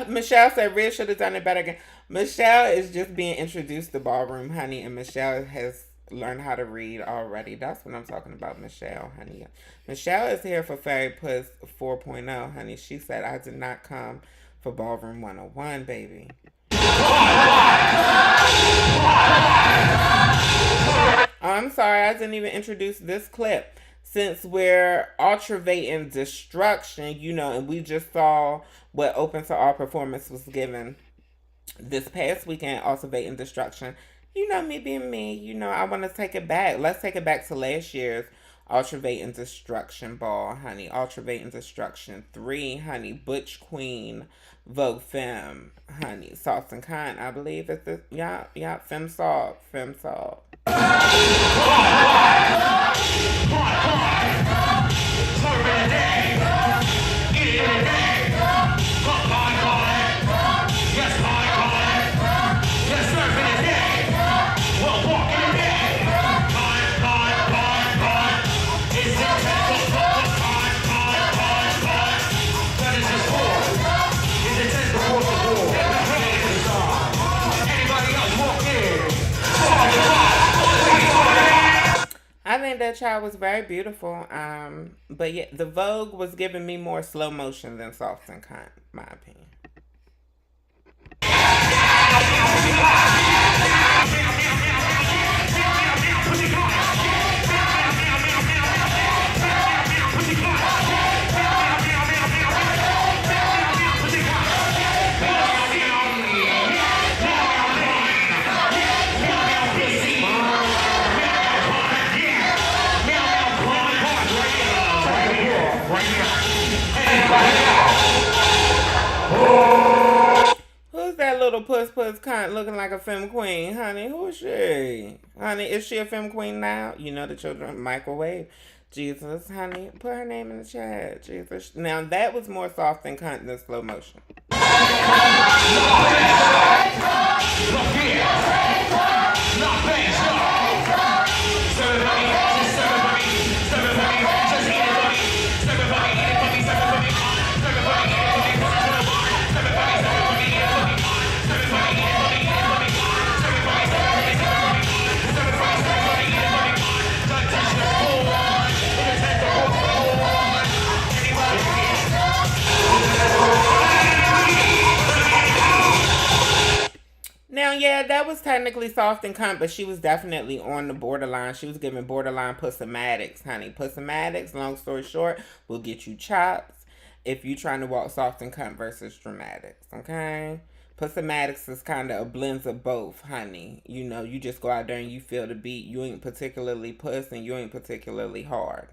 Michelle said Rhea should have done it better again. Michelle is just being introduced to Ballroom, honey, and Michelle has learned how to read already. That's what I'm talking about, Michelle, honey. Michelle is here for Fairy Puss 4.0, honey. She said, I did not come for Ballroom 101, baby. I'm sorry, I didn't even introduce this clip. Since we're ultravating destruction, and we just saw what Open to All performance was given this past weekend, ultravating destruction. Me being me, I want to take it back. Let's take it back to last year's Ultravating Destruction ball, honey. Ultravating Destruction 3, honey. Butch Queen, Vogue Femme, honey. Sauce and Kind, I believe it's this. Yeah, Femme Salt. I think that child was very beautiful. But yeah, the Vogue was giving me more slow motion than Soft and Kind, in my opinion. Who's that little puss cunt looking like a femme queen, honey? Who is she? Honey, is she a femme queen now? The children microwave. Jesus, honey, put her name in the chat. Jesus. Now that was more soft than cunt than slow motion. Now, yeah, that was technically soft and cunt, but she was definitely on the borderline. She was giving borderline pussomatics, honey. Pussomatics, long story short, will get you chops if you trying to walk soft and cunt versus dramatics, okay? Pussomatics is kind of a blend of both, honey. You just go out there and you feel the beat. You ain't particularly puss and you ain't particularly hard,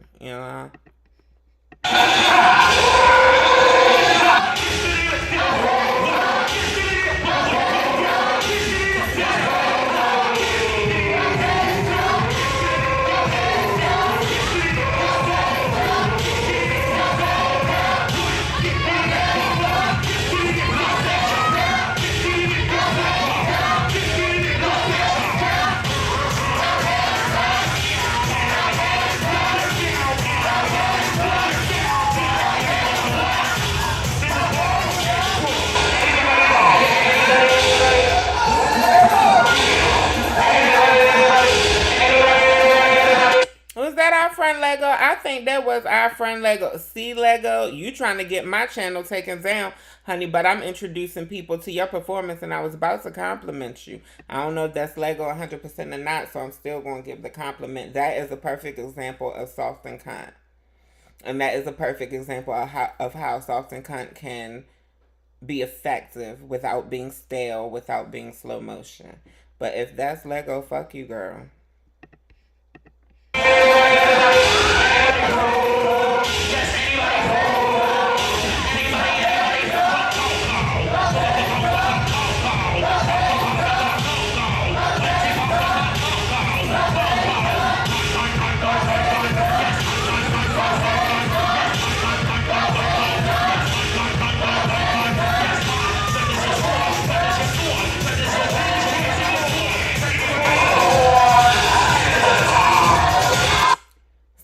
think that was our friend Lego. See, Lego, you trying to get my channel taken down, honey, but I'm introducing people to your performance, and I was about to compliment you. I don't know if that's Lego 100% or not, so I'm still going to give the compliment. That is a perfect example of soft and cunt. And that is a perfect example of how soft and cunt can be effective without being stale, without being slow motion. But if that's Lego, fuck you, girl.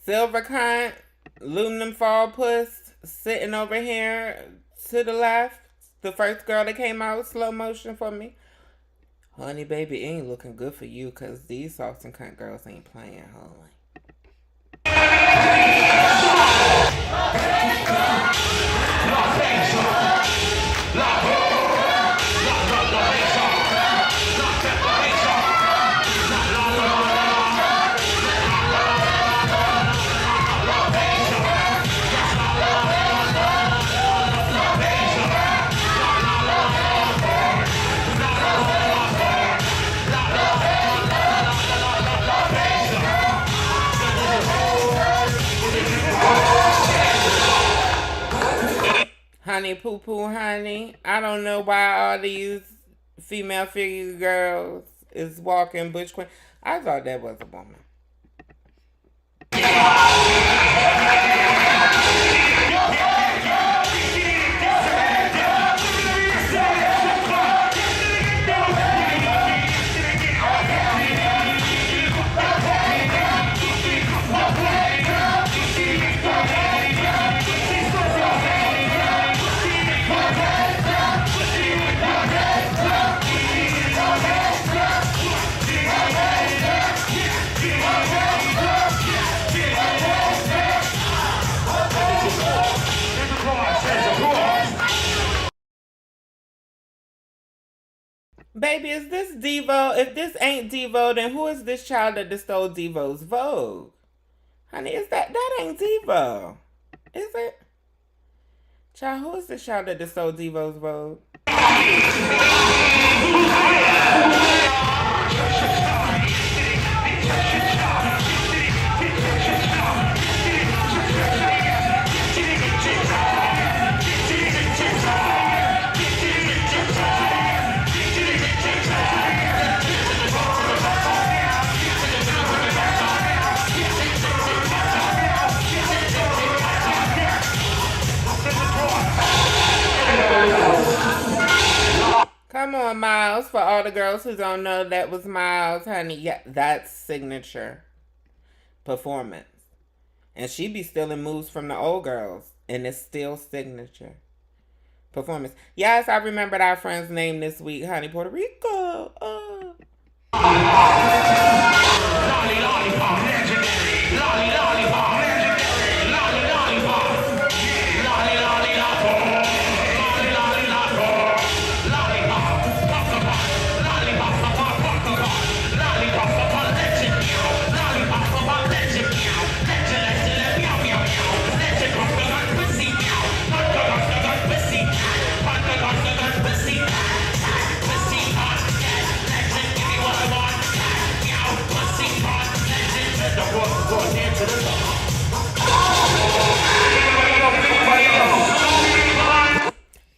Silver cunt, aluminum fall puss, sitting over here to the left. The first girl that came out with slow motion for me. Honey, baby, it ain't looking good for you because these soft and cunt girls ain't playing, holy. Honey poo poo honey. I don't know why all these female figure girls is walking Butch Queen. I thought that was a woman. Baby, is this Devo? If this ain't Devo, then who is this child that stole Devo's Vogue? Honey, is that ain't Devo? Is it? Child, who is this child that stole Devo's Vogue? Come on, Miles. For all the girls who don't know, that was Miles, honey. Yeah, that's signature performance. And she be stealing moves from the old girls. And it's still signature performance. Yes, I remembered our friend's name this week, honey. Puerto Rico.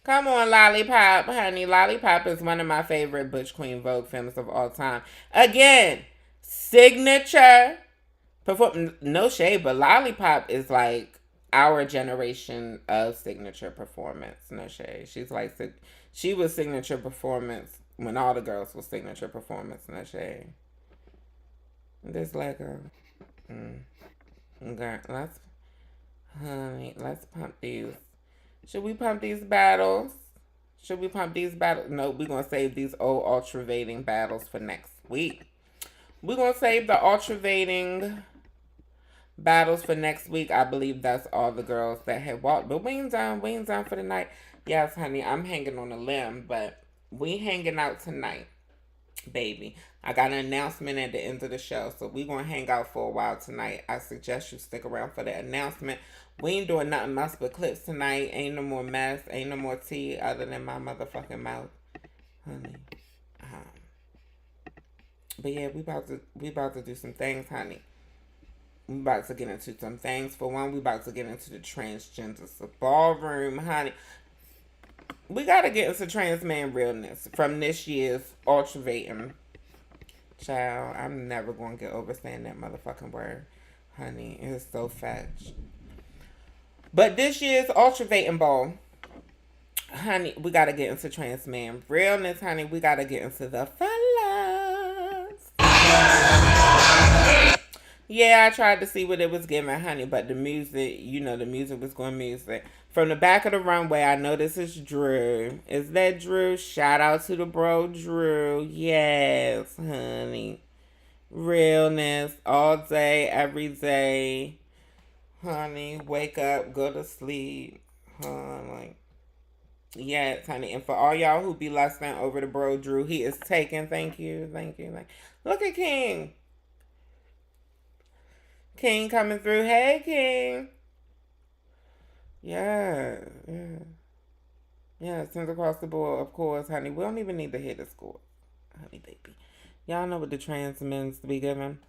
Come on, Lollipop, honey. Lollipop is one of my favorite Butch Queen Vogue films of all time. Again, signature perform. No shade, but Lollipop is like our generation of signature performance. No shade. She's like she was signature performance when all the girls were signature performance. No shade. This Lego. Okay, let's pump these. Should we pump these battles? Should we pump these battles? No, we're going to save these old ultravating battles for next week. We're going to save the ultravating battles for next week. I believe that's all the girls that had walked. But we ain't done for the night. Yes, honey, I'm hanging on a limb, but we hanging out tonight, baby. I got an announcement at the end of the show, so we gonna hang out for a while tonight. I suggest you stick around for the announcement. We ain't doing nothing else but clips tonight. Ain't no more mess. Ain't no more tea other than my motherfucking mouth, honey. But yeah, we about to do some things, honey. We about to get into some things. For one, we about to get into the transgenders, the ballroom, honey. We gotta get into trans man realness from this year's Ultravating. Child, I'm never gonna get over saying that motherfucking word, honey. It's so fetch. But this year's Ultravating ball, honey, we gotta get into trans man realness, honey. We gotta get into the fellas. Yeah, I tried to see what it was giving, honey, but the music, the music was going music. From the back of the runway, I know this is Drew. Is that Drew? Shout out to the bro, Drew. Yes, honey. Realness all day, every day. Honey, wake up, go to sleep. Honey. Yes, honey. And for all y'all who be lusting over the bro, Drew, he is taken. Thank you. Look at King. King coming through. Hey, King. Yeah. Sends across the board, of course, honey. We don't even need to hit the score, honey, baby. Y'all know what the trans men's be giving.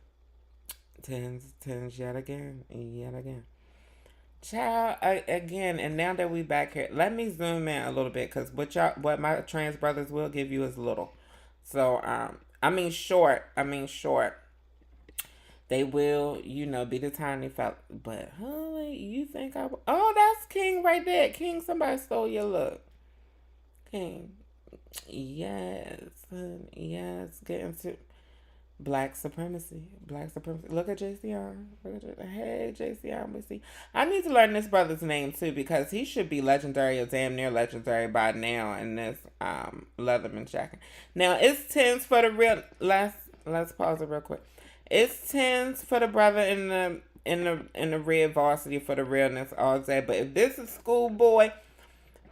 Tens, yet again. Child, again, and now that we back here, let me zoom in a little bit, because what my trans brothers will give you is little. So, I mean short. They will, be the tiny fella. But, honey, you think I will? Oh, that's King right there. King, somebody stole your look. King. Yes, honey. Yes. Get into black supremacy. Look at JCR. Hey, JCR. We see. I need to learn this brother's name, too, because he should be legendary or damn near legendary by now in this Leatherman jacket. Now, it's 10s for the real. Let's pause it real quick. It's 10s for the brother in the red varsity for the realness all day. But if this is schoolboy,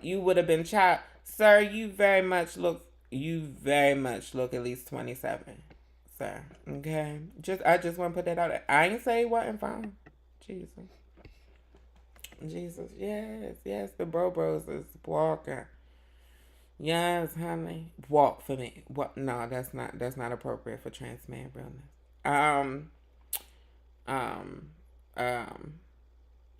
you would have been chopped. Sir, you very much look at least 27. Sir. Okay? I just want to put that out there. I ain't say it wasn't fine. Jesus. Yes, the bros is walking. Yes, honey. Walk for me. No, that's not appropriate for trans man realness.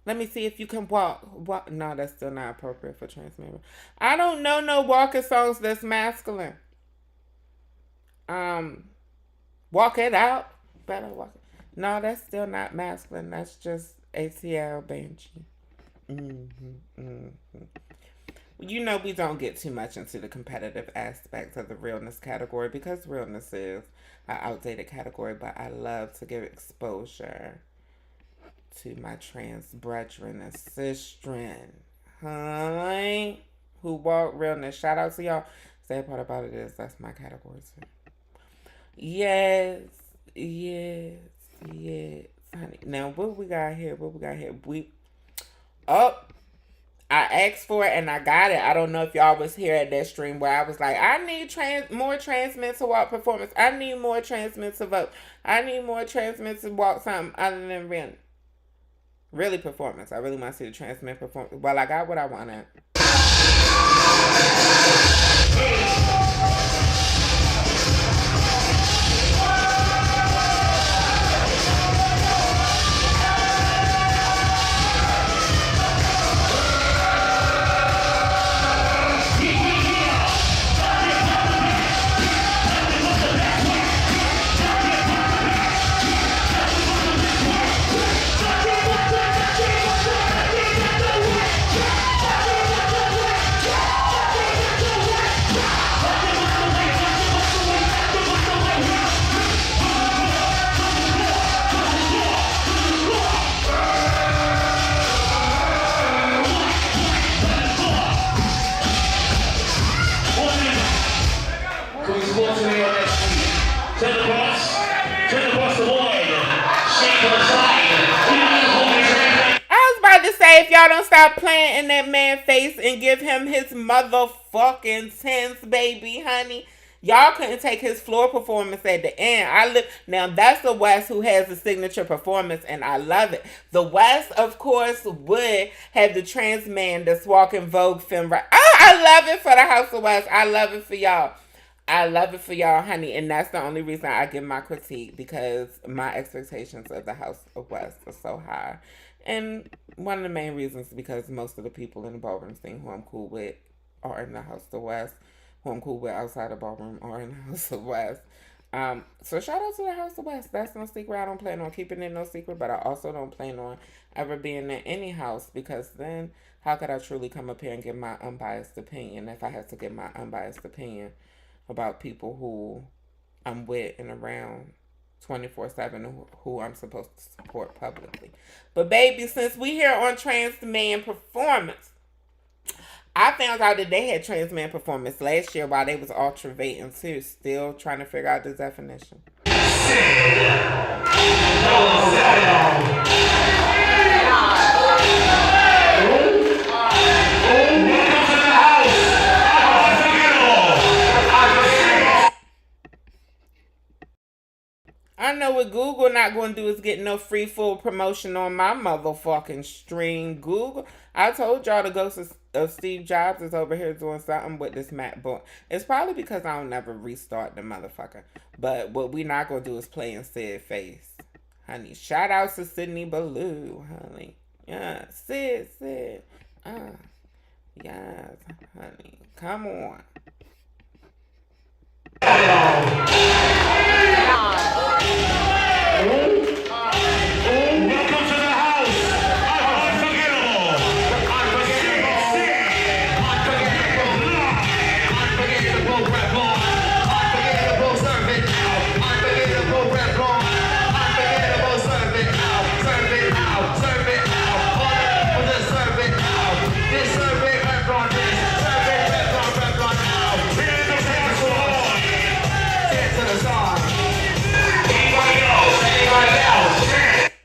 Let me see if you can walk. No, that's still not appropriate for trans men. I don't know no walking songs that's masculine. Walk it out. Better walk it. No, that's still not masculine. That's just ATL Banshee. We don't get too much into the competitive aspects of the realness category because realness is an outdated category, but I love to give exposure to my trans brethren and sistren, honey, who walk realness. Shout out to y'all. Sad part about it is that's my category too. Yes, honey. Now what we got here? I asked for it and I got it. I don't know if y'all was here at that stream where I was like, I need more trans men to walk performance. I need more trans men to vote. I need more trans men to walk something other than really performance. I really want to see the trans men perform. Well, I got what I wanted. say if y'all don't stop playing in that man's face and give him his motherfucking sense, baby, honey. Y'all couldn't take his floor performance at the end. Now that's the West who has the signature performance, and I love it. The West, of course, would have the trans man that's walking Vogue film right. Oh, I love it for the House of West. I love it for y'all. I love it for y'all, honey, and that's the only reason I give my critique, because my expectations of the House of West are so high. And one of the main reasons is because most of the people in the ballroom scene who I'm cool with are in the House of West. Who I'm cool with outside the ballroom are in the House of West. So shout out to the House of West. That's no secret. I don't plan on keeping it no secret, but I also don't plan on ever being in any house, because then how could I truly come up here and give my unbiased opinion if I had to give my unbiased opinion about people who I'm with and around 24/7, who I'm supposed to support publicly. But baby, since we here on Trans Man Performance, I found out that they had Trans Man Performance last year while they was ultravating too. Still trying to figure out the definition. I know what Google not going to do is get no free full promotion on my motherfucking stream. Google, I told y'all the ghost of Steve Jobs is over here doing something with this MacBook. It's probably because I don't never restart the motherfucker. But what we not going to do is play in Sid face. Honey, shout out to Sydney Ballou, honey. Yeah, Sid. Yes, honey. Come on. Welcome to the house. Unforgettable. Unforgettable rap on. Unforgettable serve it out. Unforgettable rap on. Unforgettable serve it out. Serve it out. Serve it out. All the people just serve it out. This serve it rap on this. Serve it rap on now. Here's the first one. Get to the song. Anybody else?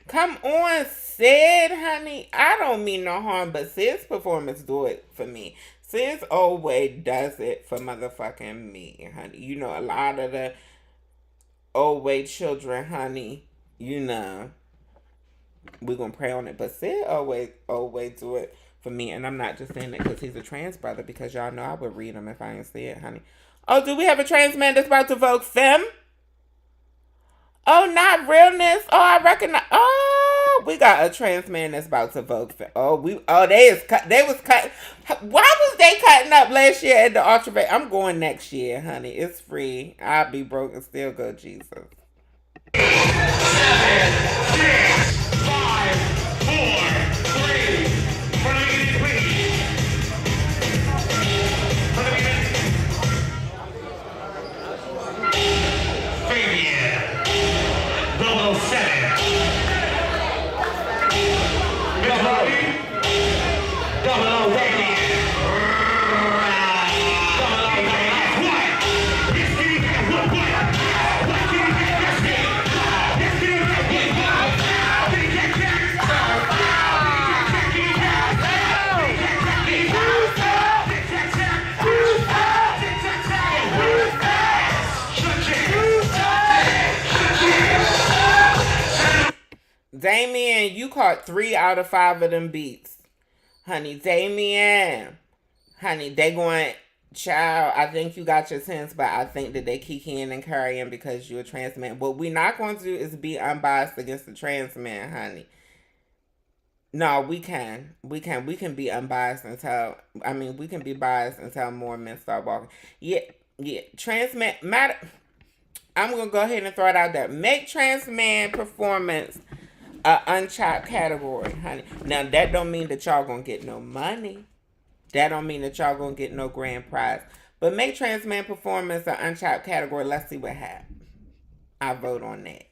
Come on, Sid, honey. I don't mean no harm, but Sid's performance do it for me. Sid's always does it for motherfucking me, honey. You know, a lot of the old way children, honey, you know, we're gonna pray on it. But Sid always do it for me. And I'm not just saying it because he's a trans brother, because y'all know I would read him if I ain't see it, honey. Oh, do we have a trans man that's about to vote femme? Oh, not realness. Oh, I recognize. Oh, we got a trans man that's about to vote for. They was cut. Why was they cutting up last year at the Ultravate? I'm going next year, honey. It's free. I'll be broke and still go Jesus. 7, 6, 5, 4, 3. Please. Fabian. 007. Miss Harvey. 008. Damien, you caught 3 out of 5 of them beats. Honey, Damien. Honey, they going, child, I think you got your sense, but I think that they kikiing and carrying because you're a trans man. What we not going to do is be unbiased against the trans man, honey. No, we can. We can be unbiased until, we can be biased until more men start walking. Yeah. Trans man, matter. I'm going to go ahead and throw it out there. Make trans man performance a unchopped category, honey. Now, that don't mean that y'all gonna get no money. That don't mean that y'all gonna get no grand prize. But make trans man performance an unchopped category. Let's see what happens. I vote on that.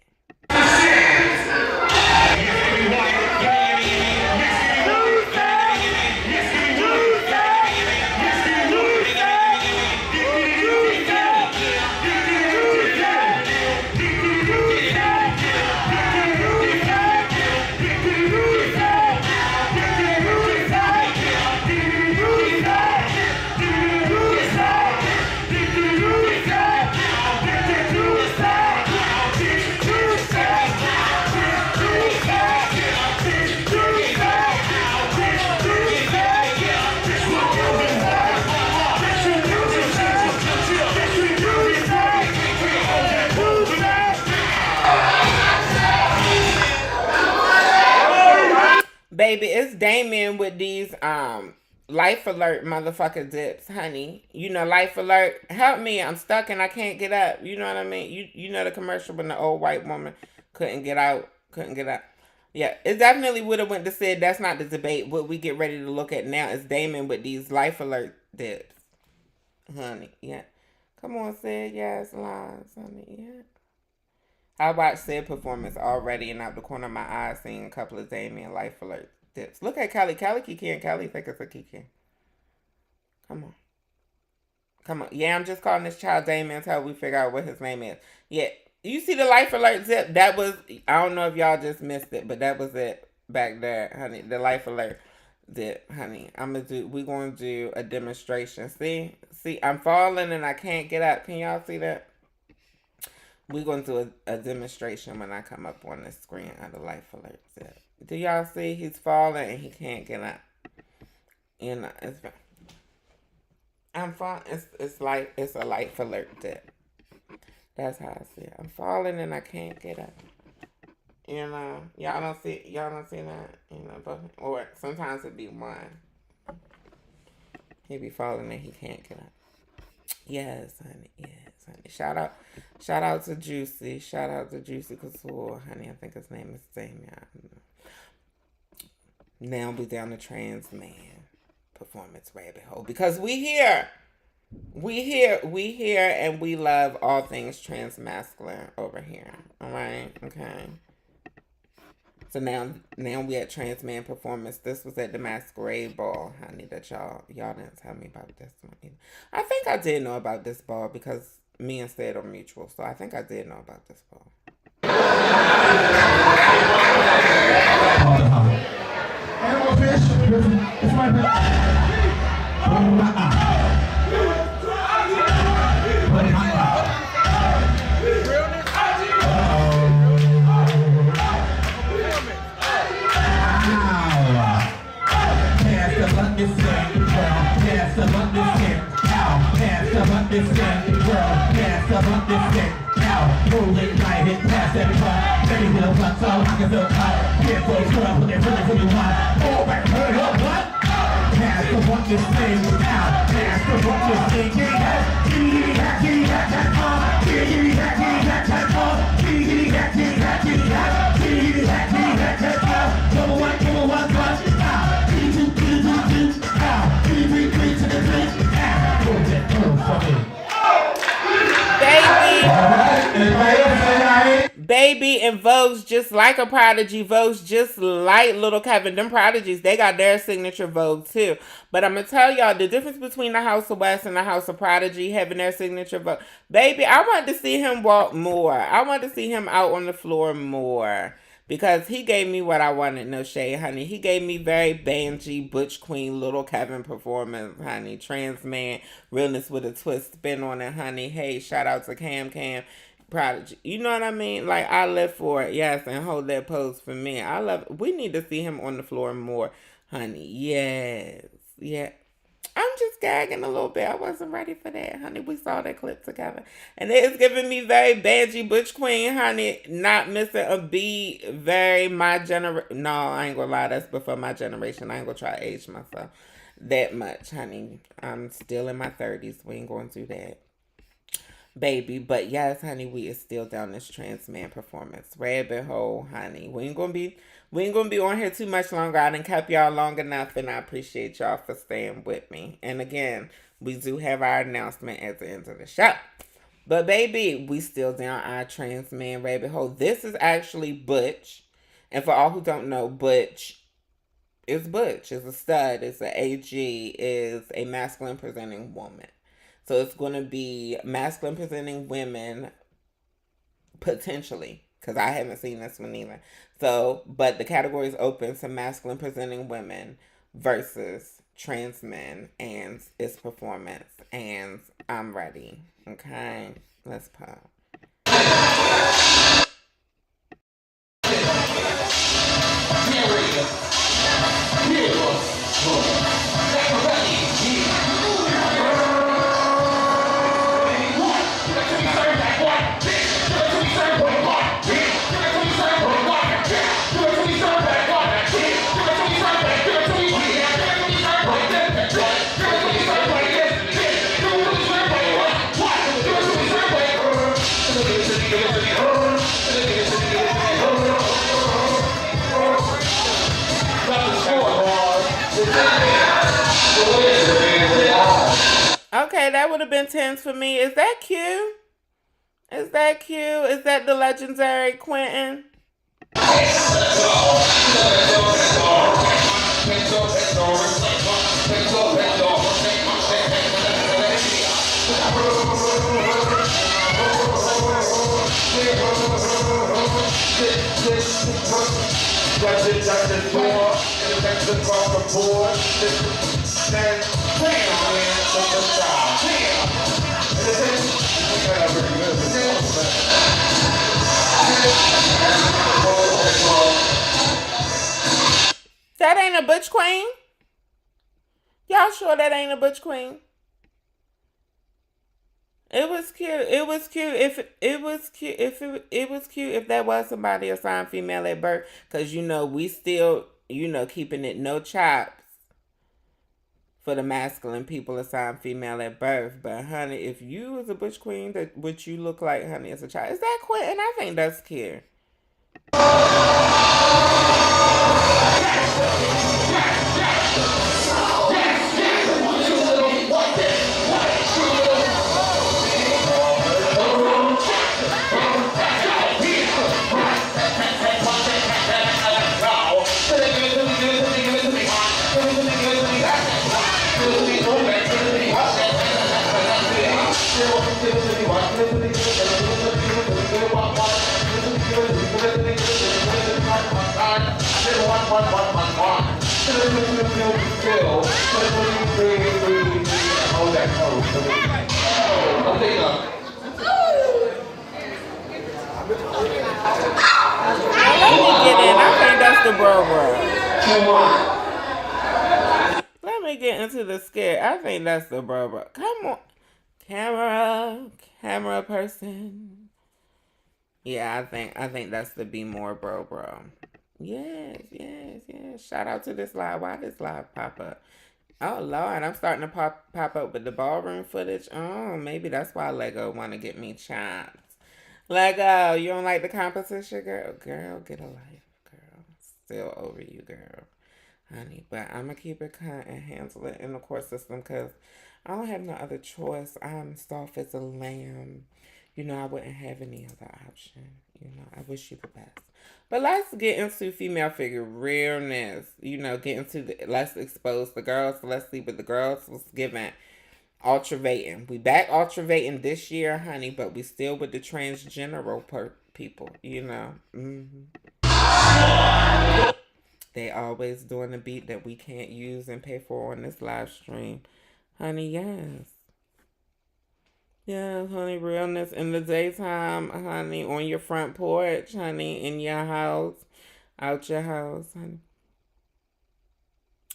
Baby, it's Damien with these Life Alert motherfucker dips, honey. You know, Life Alert, help me, I'm stuck and I can't get up. You know what I mean? You know the commercial when the old white woman couldn't get out. Yeah, it definitely would have went to Sid. That's not the debate. What we get ready to look at now is Damon with these Life Alert dips. Honey, yeah. Come on, Sid. Yes, lines, honey, yeah. I watched Sid performance already and out the corner of my eye seeing a couple of Damien Life Alert dips. Look at Kelly. Kiki and Kelly think it's a Kiki. Come on. Come on. Yeah, I'm just calling this child Damien until we figure out what his name is. Yeah. You see the Life Alert zip? That was, I don't know if y'all just missed it, but that was it back there, honey. The Life Alert zip, honey. We're going to do a demonstration. See, I'm falling and I can't get up. Can y'all see that? We're going to do a demonstration when I come up on the screen of the Life Alert zip. Do y'all see? He's falling and he can't get up. You know, I'm falling. It's a Life Alert zip. That's how I see it. I'm falling and I can't get up. You know, y'all don't see that. You know, but or sometimes it be one. He be falling and he can't get up. Yes, honey. Yes, honey. Shout out to Juicy. Shout out to Juicy Couture, honey. I think his name is Damien. Now we down the trans man performance rabbit hole because we here, and we love all things trans masculine over here. All right, okay. So now we at Trans Man Performance. This was at the Masquerade Ball, honey, that y'all didn't tell me about this one either. I think I did know about this ball because me and Sid are mutual, so I think I did know about this ball. Animal fish, it's my Baby and Vogue's just like a Prodigy. Vogue's just like Little Kevin. Them Prodigies, they got their signature Vogue too. But I'm going to tell y'all the difference between the House of West and the House of Prodigy having their signature Vogue. Baby, I want to see him walk more. I want to see him out on the floor more. Because he gave me what I wanted, no shade, honey. He gave me very bangy, Butch Queen, Little Kevin performance, honey. Trans man, realness with a twist, spin on it, honey. Hey, shout out to Cam. Prodigy. You know what I mean? Like, I live for it, yes, and hold that pose for me. I love it. We need to see him on the floor more, honey. Yes. Yeah. I'm just gagging a little bit. I wasn't ready for that, honey. We saw that clip together. And it is giving me very bangy Butch Queen, honey. Not missing a beat. Very my generation. No, I ain't gonna lie. That's before my generation. I ain't gonna try to age myself that much, honey. I'm still in my 30s. We ain't gonna do that. Baby, but yes, honey, we is still down this trans man performance rabbit hole, honey. We ain't gonna be on here too much longer. I done kept y'all long enough, and I appreciate y'all for staying with me. And again, we do have our announcement at the end of the show. But baby, we still down our trans man rabbit hole. This is actually Butch, and for all who don't know, Butch is Butch. Is a stud. It's an AG. Is a masculine presenting woman. So it's going to be masculine presenting women, potentially, because I haven't seen this one either. So, but the category is open to masculine presenting women versus trans men and its performance. And I'm ready. Okay, let's pop. Okay, that would have been 10s for me. Is that cute? Is that cute? Is that the legendary Quentin? That ain't a butch queen? Y'all sure that ain't a butch queen? It was cute. It was cute. If it was cute, if it was cute, if that was somebody assigned female at birth, because we still keeping it no chops for the masculine people assigned female at birth. But honey, if you was a butch queen, that what you look like, honey, as a child, is that Quentin? I think that's cute. The bro. Let me get into the skit. I think that's the bro. Come on. Camera person. Yeah, I think that's the Be More bro. Yes. Shout out to this live. Why this live pop up? Oh Lord, I'm starting to pop up with the ballroom footage. Oh, maybe that's why Lego wanna get me chopped. Lego, you don't like the competition, girl? Girl, get a life, girl. Still over you, girl. Honey, but I'm gonna keep it kind and handle it in the court system because I don't have no other choice. I'm soft as a lamb. I wouldn't have any other option. I wish you the best. But let's get into female figure realness. Get into let's expose the girls. Let's see what the girls was given. Ultravating. We back ultravating this year, honey, but we still with the transgender people, They always doing a beat that we can't use and pay for on this live stream. Honey, yes. Yes, honey, realness in the daytime, honey, on your front porch, honey, in your house, out your house, honey.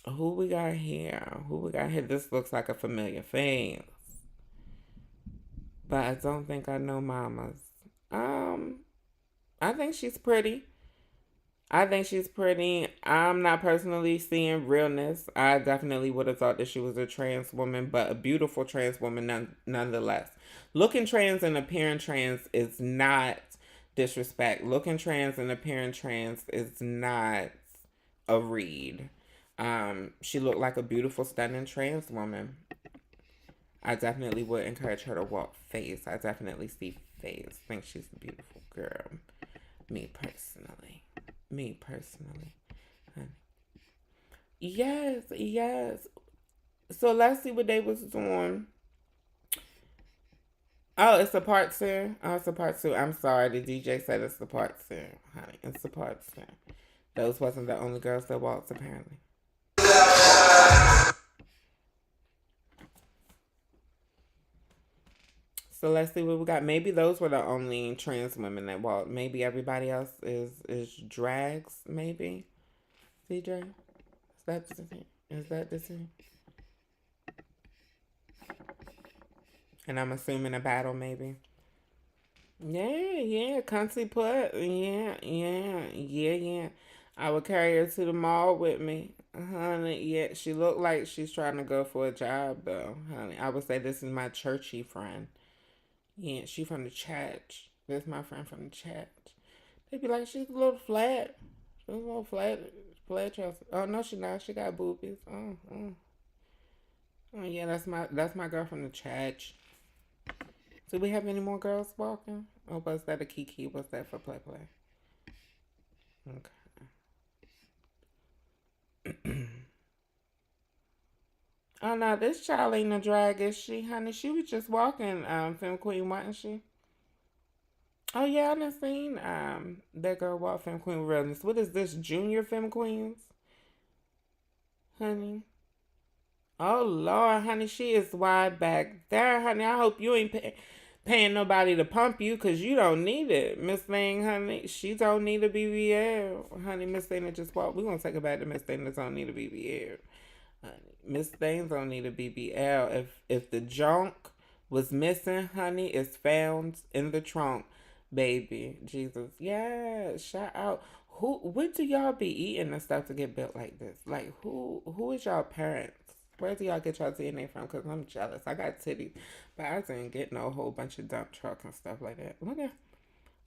Who we got here? This looks like a familiar face. But I don't think I know Mama's. I think she's pretty. I'm not personally seeing realness. I definitely would have thought that she was a trans woman, but a beautiful trans woman nonetheless. Looking trans and appearing trans is not disrespect. Looking trans and appearing trans is not a read. She looked like a beautiful, stunning trans woman. I definitely would encourage her to walk face. I definitely see face. Think she's a beautiful girl. Me personally. Honey. Yes. So let's see what they was doing. Oh, it's a part two. I'm sorry. The DJ said it's the part two, honey. It's the part two. Those wasn't the only girls that walked, apparently. So let's see what we got. Maybe those were the only trans women that walked. Maybe everybody else is drags, maybe. DJ? Is that the thing? And I'm assuming a battle, maybe. Yeah. Cunty put. Yeah. I would carry her to the mall with me. Honey, yeah. She looked like she's trying to go for a job, though. Honey, I would say this is my churchy friend. Yeah, she from the church. That's my friend from the chat. They be like, she's a little flat. She's a little flat chest. Oh no, she not. She got boobies. Oh yeah, that's my girl from the chat. Do we have any more girls walking? Or was that a Kiki? Was that for play? Okay. Oh no, this child ain't a drag, is she, honey? She was just walking, Femme Queen, wasn't she? Oh yeah, I done seen that girl walk Femme Queen Realness. What is this, Junior Femme Queens? Honey. Oh Lord, honey, she is wide back there, honey. I hope you ain't paying nobody to pump you, cause you don't need it, Miss Thing, honey. She don't need a BBL, honey. Miss Thing that just walked. We gonna take it back to Miss Thing that don't need a BBL. Miss Things don't need a BBL. If the junk was missing, honey, it's found in the trunk, baby. Jesus, yeah. Shout out. What do y'all be eating and stuff to get built like this? Like who is y'all parents? Where do y'all get y'all DNA from? Cause I'm jealous. I got titties, but I didn't get no whole bunch of dump truck and stuff like that. Look at her.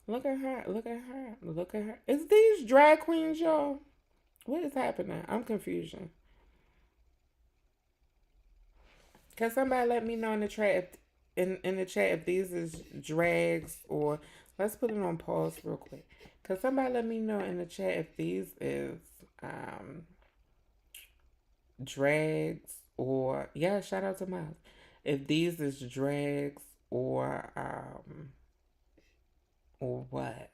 Look at her. Look at her. Is these drag queens, y'all? What is happening? I'm confused. Can somebody let me know in the chat in the chat if these is drags, or let's put it on pause real quick. Can somebody let me know in the chat if these is drags, or yeah, shout out to Miles. If these is drags or what?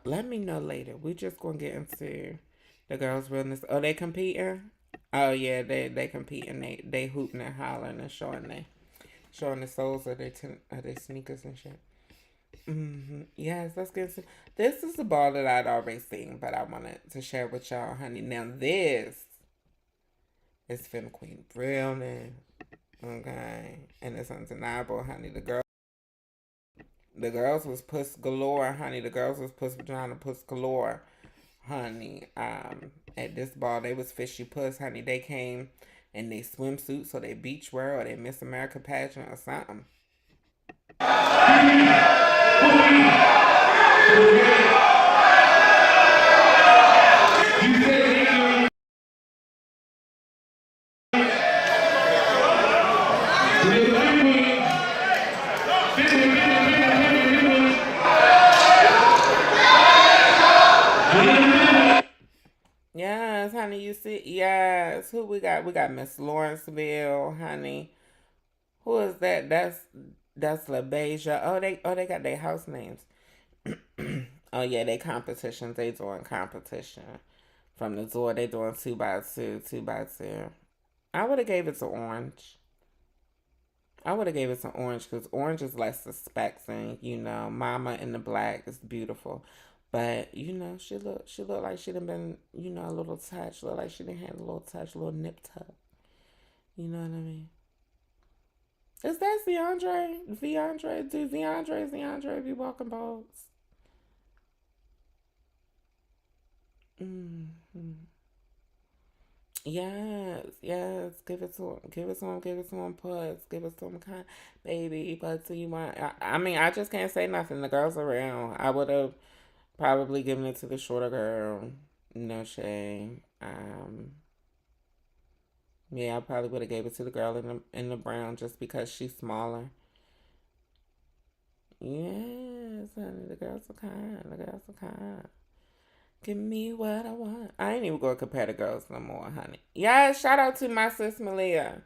Let me know later. We just gonna get into the girls' realness. Oh, they competing? Oh yeah, they competing. They hooting and hollering and showing the soles of their sneakers and shit. Yes, let's get into this. Is the ball that I'd already seen, but I wanted to share with y'all, honey. Now this is Femme Queen Brilliant, okay, and it's undeniable, honey. The girls was puss galore, honey. The girls was puss vagina, puss galore, honey. At this ball, they was fishy puss, honey. They came in their swimsuits or their beach wear or their Miss America pageant or something. Yes, honey, you see, yes. Who we got? We got Miss Lawrenceville, honey. Who is that? That's LaBeija. Oh they got their house names. Oh yeah, they competitions. They doing competition. From the door, they doing 2x2, 2x2. I would have gave it to Orange. Because Orange is less suspecting, Mama in the black is beautiful. But, she looked like she done been, a little touch. Look like she done had a little touch, a little nip tuck. You know what I mean? Is that Zeandre? Do Zeandre be walking balls? Mm-hmm. Yes. Give it to him. Give it to him, Puss. Give it to him, baby. But do you want? I mean, I just can't say nothing. The girls around. I would have probably given it to the shorter girl. No shame. Yeah, I probably would have gave it to the girl in the brown just because she's smaller. Yes, honey. The girls are kind. Give me what I want. I ain't even gonna compare the girls no more, honey. Yes, shout out to my sis Malia.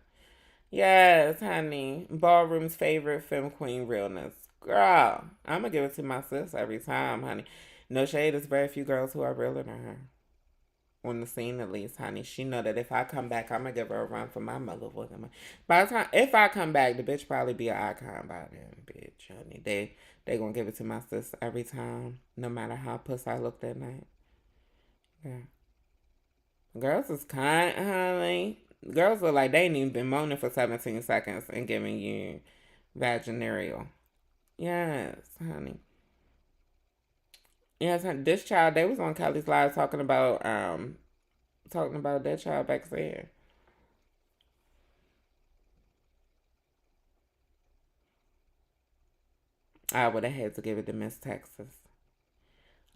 Yes, honey. Ballroom's favorite Femme Queen Realness. Girl, I'm gonna give it to my sis every time, honey. No shade, there's very few girls who are realer than her. On the scene at least, honey. She know that if I come back, I'm gonna give her a run for my motherfucking. By the time, if I come back, the bitch probably be an icon by then, bitch, honey. They gonna give it to my sis every time, no matter how puss I look that night. Yeah. Girls is kind, honey. Girls look like they ain't even been moaning for 17 seconds and giving you vaginarial. Yes, honey. Yes, honey. This child, they was on Kelly's Live talking about that child back there. I would have had to give it to Miss Texas.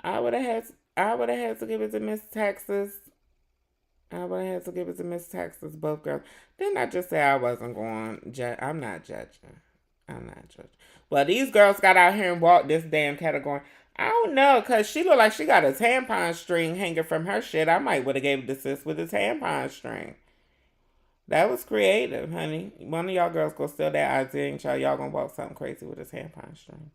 I would have had. I would have had to give it to Miss Texas. I would have had to give it to Miss Texas. Both girls. Didn't I just say I wasn't going? I'm not judging. I'm not judging. Well, these girls got out here and walked this damn category. I don't know, cause she looked like she got a tampon string hanging from her shit. I might would have gave it to sis with a tampon string. That was creative, honey. One of y'all girls go steal that idea and y'all gonna walk something crazy with a tampon string.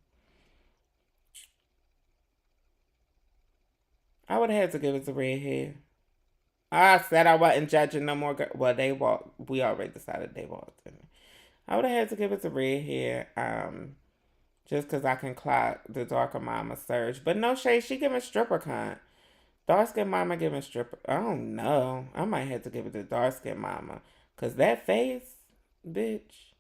I would have had to give it to redhead. I said I wasn't judging no more. Well, they walked. We already decided they walked. I would have had to give it to redhead. Just because I can clock the darker mama surge. But no shade, she giving stripper cunt. Dark skin mama giving stripper. I don't know. I might have to give it to dark skin mama. Because that face, bitch,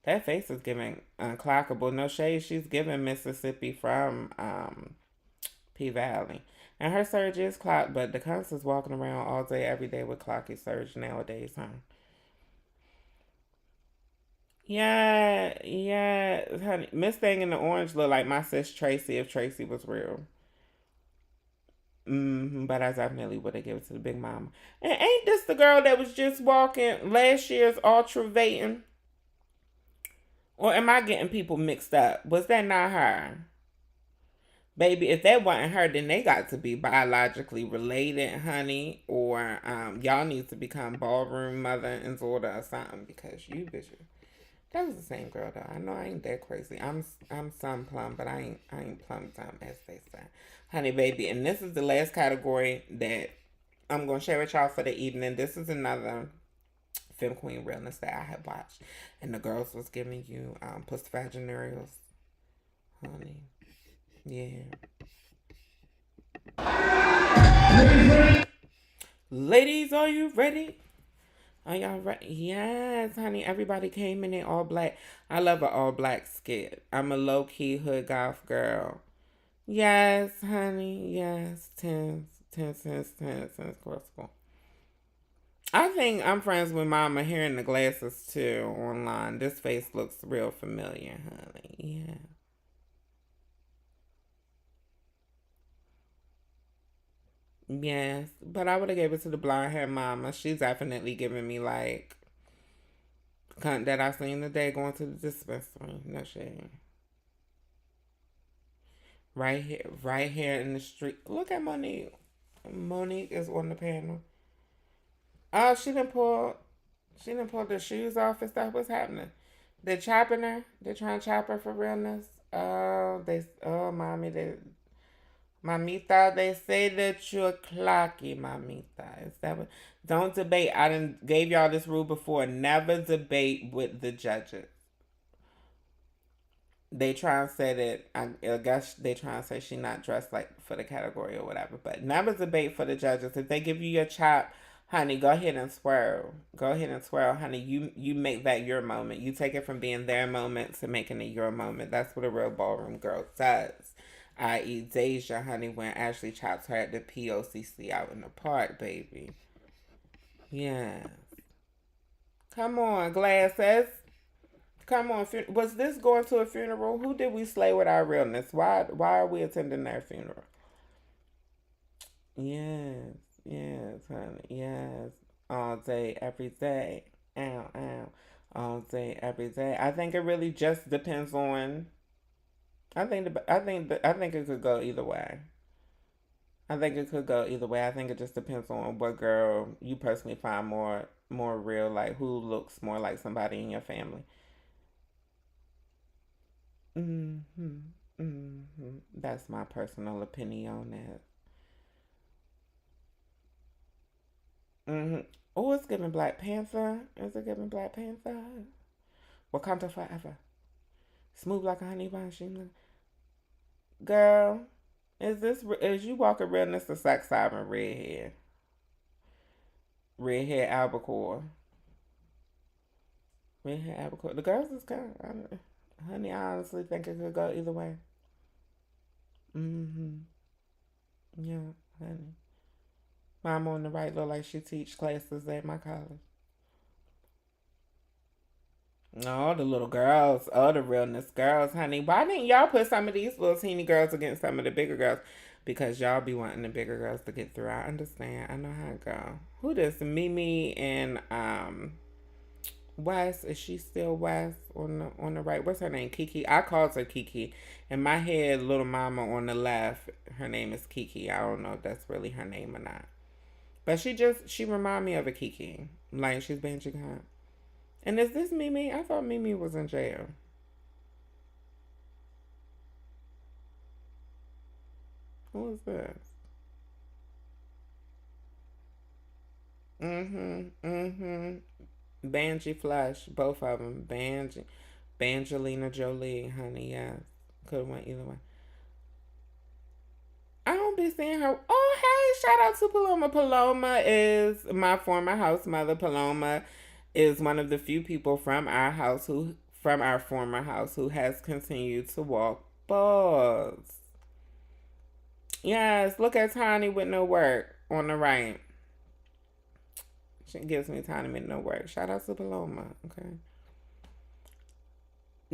that face is giving unclockable. No shade, she's giving Mississippi from P Valley. And her surge is clocked, but the cunts is walking around all day, every day with clocky surge nowadays, huh? Yeah, honey. Miss Thing in the Orange look like my sis Tracy if Tracy was real. But I definitely would have given it to the Big Mama. And ain't this the girl that was just walking last year's Ultravating? Or am I getting people mixed up? Was that not her? Baby, if that wasn't her, then they got to be biologically related, honey. Or y'all need to become ballroom mother and daughter or something because you bitches. That was the same girl though. I know I ain't that crazy. I'm some plum, but I ain't plum dumb as they say. Honey baby, and this is the last category that I'm gonna share with y'all for the evening. This is another Femme Queen realness that I had watched. And the girls was giving you Puss vaginarials. Honey. Yeah. Ladies, are you ready? Are y'all ready? Yes, honey. Everybody came in there all black. I love an all black skit. I'm a low key hood goth girl. Yes, honey. Yes. Tens, crossable. I think I'm friends with Mama here in the glasses too online. This face looks real familiar, honey. Yeah. Yes, but I would have gave it to the blonde hair mama. She's definitely giving me like cunt that I seen today going to the dispensary. No shade. Right here in the street. Look at Monique. Monique is on the panel. Oh, she didn't pull the shoes off and stuff. What's happening? They're chopping her. They're trying to chop her for realness. Mommy, Mamita, they say that you're clocky, Mamita. Is that what? Don't debate. I done gave y'all this rule before. Never debate with the judges. They try and say that, I guess they try and say she not dressed like for the category or whatever. But never debate for the judges. If they give you your chop, honey, go ahead and swirl. Go ahead and swirl, honey. You make that your moment. You take it from being their moment to making it your moment. That's what a real ballroom girl does. I.e. Deja, honey, when Ashley chops her at the POCC out in the park, baby. Yes. Come on, glasses. Come on. Was this going to a funeral? Who did we slay with our realness? Why are we attending their funeral? Yes. Yes, honey. Yes. All day, every day. Ow, ow. All day, every day. I think it really just depends on. I think it could go either way. I think it could go either way. I think it just depends on what girl you personally find more real, like who looks more like somebody in your family. Mm-hmm. Mm-hmm. That's my personal opinion on that. Mm-hmm. Oh, it's giving Black Panther. Is it giving Black Panther? Wakanda forever. Smooth like a honey bun. Girl, is you walking realness the sex siren redhead albacore, redhead albacore. The girls is kind of, honey. I honestly think it could go either way. Mm-hmm. Yeah, honey. Mom on the right look like she teach classes at my college. Oh, the little girls. Oh, the realness girls, honey. Why didn't y'all put some of these little teeny girls against some of the bigger girls? Because y'all be wanting the bigger girls to get through. I understand. I know how it go. Who this? Mimi and West. Is she still West on the right? What's her name? Kiki. I called her Kiki. In my head, little mama on the left, her name is Kiki. I don't know if that's really her name or not. But she remind me of a Kiki. Like she's Benji Hunt. And is this Mimi? I thought Mimi was in jail. Who is this? Banji Flush, both of them. Bangelina Jolie, honey, yes. Could have went either way. I don't be seeing her. Oh, hey, shout out to Paloma. Paloma is my former house mother. Paloma is one of the few people from our former house who has continued to walk balls. Yes, look at Tiny with no work on the right. She gives me time to make no work. Shout out to Paloma. Okay.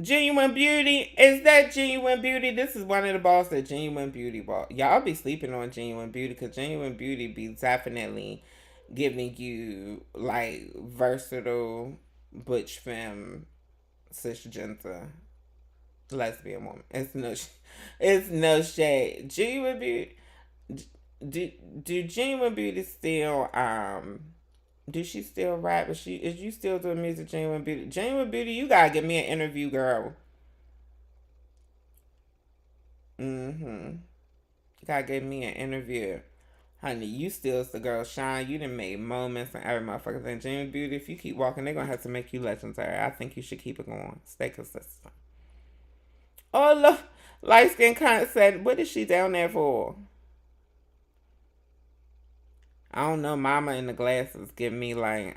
Genuine Beauty. Is that Genuine Beauty? This is one of the balls that Genuine Beauty bought. Y'all be sleeping on Genuine Beauty because Genuine Beauty be definitely giving you like versatile butch femme cisgender lesbian woman. It's no shade. Genuine Beauty. Do Genuine Beauty still do she still rap? Is you still doing music, Genuine Beauty? Genuine Beauty, you gotta give me an interview, girl. You gotta give me an interview. Honey, you still the girl shine. You done made moments and every motherfucker thing. Genuine Beauty, if you keep walking, they're gonna have to make you legendary. I think you should keep it going. Stay consistent. Oh look, light skin cunt said, what is she down there for? I don't know. Mama in the glasses give me like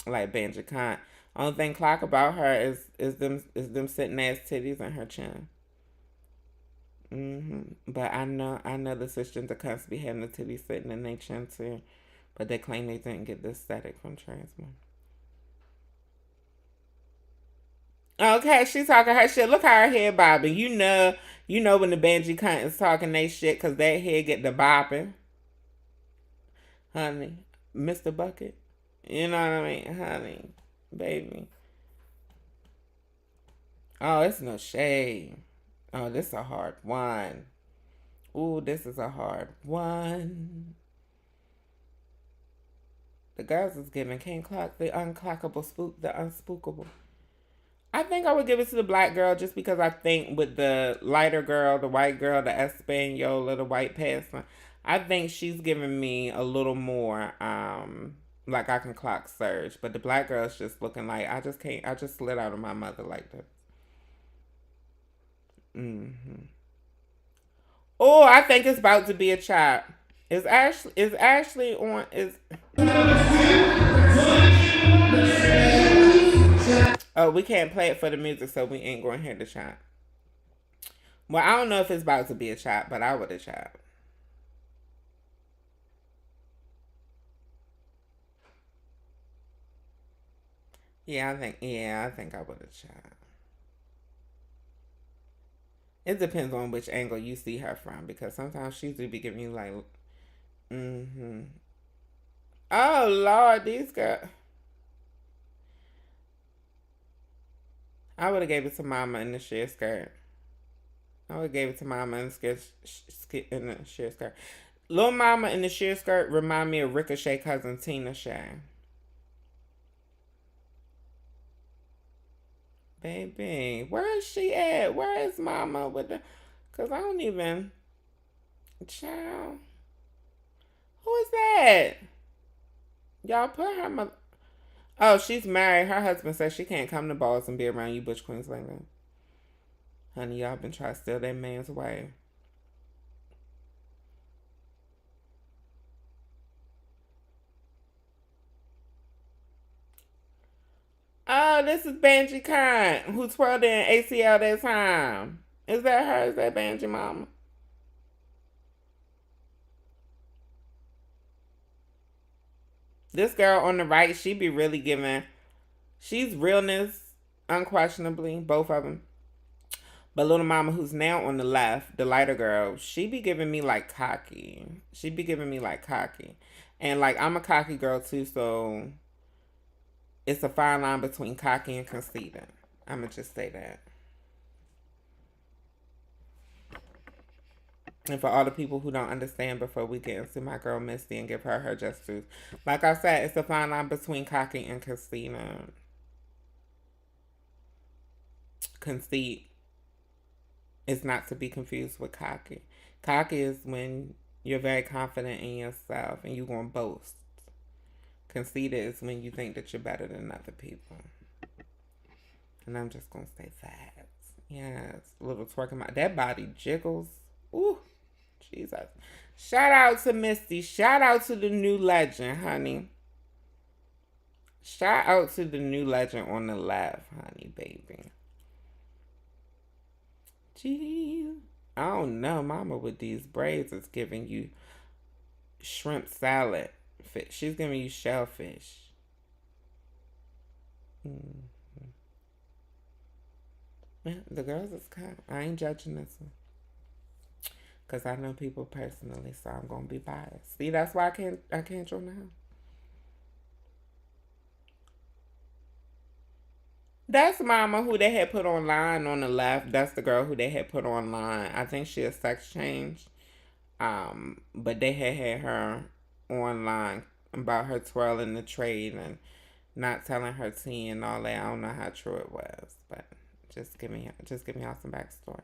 Banjo Kant. Only thing clock about her is them sitting ass titties and her chin. But I know the sisters of cunts be having the titties sitting in their chin too. But they claim they didn't get the aesthetic from trans men. Okay, she talking her shit. Look how her head bobbing. You know when the Benji cunt is talking they shit because that head get the bopping. Honey, Mr. Bucket. You know what I mean? Honey, baby. Oh, it's no shade. Oh, this is a hard one. Ooh, this is a hard one. The girls is giving King Clock the unclockable spook, the unspookable. I think I would give it to the black girl just because I think with the lighter girl, the white girl, the Espanola, the white person, I think she's giving me a little more, like I can clock Surge. But the black girl's just looking like, I just slid out of my mother like this. Oh, I think it's about to be a chop. Is Ashley on, Oh, we can't play it for the music, so we ain't going to hear the chop. Well, I don't know if it's about to be a chop, but I would have chopped. Yeah, I think I would have chopped. It depends on which angle you see her from, because sometimes she do be giving you like, Oh Lord, these girls. I would have gave it to Mama in the sheer skirt. I would have gave it to Mama in the sheer skirt. Little Mama in the sheer skirt remind me of Ricochet cousin Tina Shay. Baby, where is she at? Where is Mama with the? Cause I don't even. Child, who is that? Y'all put her mother. Oh, she's married. Her husband says she can't come to balls and be around you butch queens like that. Honey, y'all been trying to steal that man's wife. Oh, this is Banji Khan, who twirled in ACL that time. Is that her? Is that Banji Mama? This girl on the right, she be really giving She's realness, unquestionably, both of them. But little mama, who's now on the left, the lighter girl, she be giving me like cocky. She be giving me like cocky. And like, I'm a cocky girl too, so it's a fine line between cocky and conceited. I'm going to just say that. And for all the people who don't understand, before we get into my girl Misty and give her just dues, like I said, it's a fine line between cocky and conceited. Conceit is not to be confused with cocky. Cocky is when you're very confident in yourself and you're going to boast. Conceited is when you think that you're better than other people. And I'm just going to say that. Yes, a little twerking. That body jiggles. Ooh, Jesus. Shout out to Misty. Shout out to the new legend, honey. Shout out to the new legend on the left, honey, baby. Jeez. I don't know. Mama with these braids is giving you shrimp salad. She's giving you shellfish. Yeah, the girls is kind. I ain't judging this one. Because I know people personally, so I'm going to be biased. See, that's why I can't join the house. That's Mama, who they had put online on the left. That's the girl who they had put online. I think she a sex change. But they had her online about her twirling the trade and not telling her tea and all that. I don't know how true it was, but just give me y'all some backstory.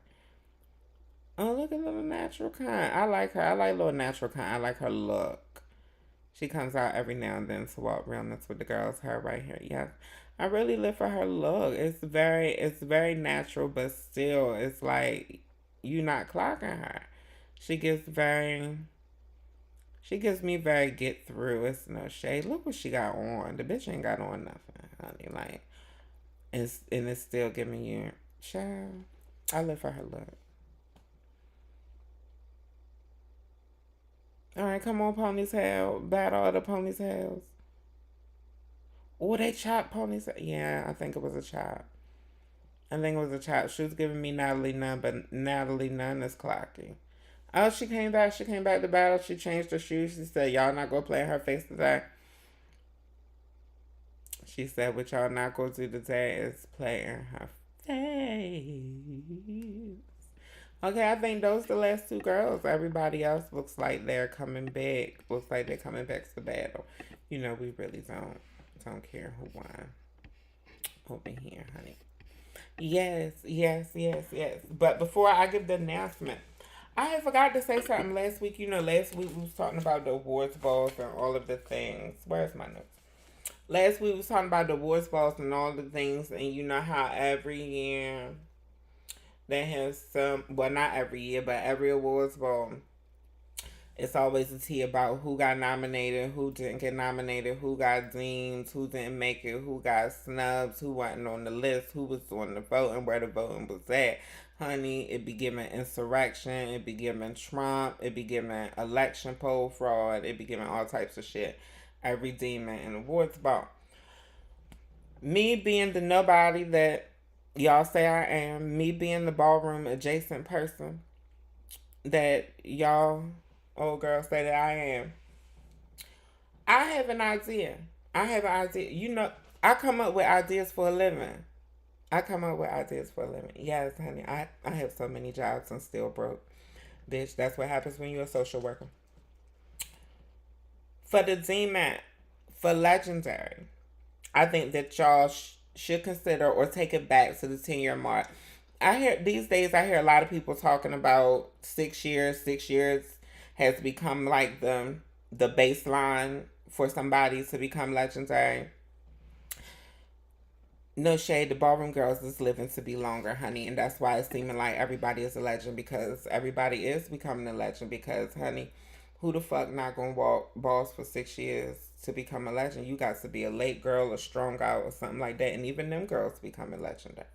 Oh, look at little natural kind. I like her. I like little natural kind. I like her look. She comes out every now and then to walk realness with the girls. Her right here. Yes. I really live for her look. It's very natural, but still, it's like you not clocking her. She gives me very get through. It's no shade. Look what she got on. The bitch ain't got on nothing, honey. Like, it's still giving you, child. I live for her look. All right, come on, ponytail. Battle of the ponytails. Oh, they chopped ponytail. Yeah, I think it was a chop. She was giving me Natalie Nunn, but Natalie Nunn is clocky. Oh, she came back. She came back to battle. She changed her shoes. She said, y'all not going to play in her face today. She said, what y'all not going to do today is play in her face. Okay, I think those are the last two girls. Everybody else looks like they're coming back. Looks like they're coming back to battle. You know, we really don't care who won over here, honey. Yes. But before I give the announcement, I had forgot to say something last week. You know, last week we was talking about the awards balls and all of the things. Where's my notes? Last week we was talking about the awards balls and all the things, and you know how every year they have some, well, not every year, but every awards ball, it's always a tea about who got nominated, who didn't get nominated, who got deemed, who didn't make it, who got snubs, who wasn't on the list, who was on the voting, where the voting was at. Honey, it be giving insurrection, it be giving Trump, it be giving election poll fraud, it be giving all types of shit. Every demon in awards ball. Me being the nobody that y'all say I am, me being the ballroom adjacent person that y'all old girls say that I am, I have an idea. You know, I come up with ideas for a living. Yes, honey. I have so many jobs and still broke. Bitch, that's what happens when you're a social worker. For the demon, for legendary, I think that y'all should consider or take it back to the 10-year mark. These days I hear a lot of people talking about 6 years. 6 years has become like the baseline for somebody to become legendary. No shade, the ballroom girls is living to be longer, honey, and that's why it's seeming like everybody is a legend, because everybody is becoming a legend. Because, honey, who the fuck not gonna walk balls for 6 years to become a legend? You got to be a late girl, a strong out, or something like that, and even them girls becoming legendary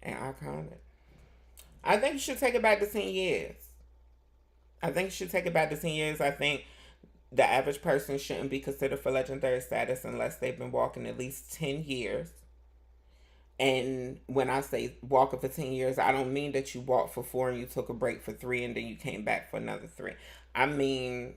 and iconic. I think you should take it back to 10 years. I think the average person shouldn't be considered for legendary status unless they've been walking at least 10 years. And when I say walking for 10 years, I don't mean that you walked for 4 and you took a break for 3 and then you came back for another 3. I mean,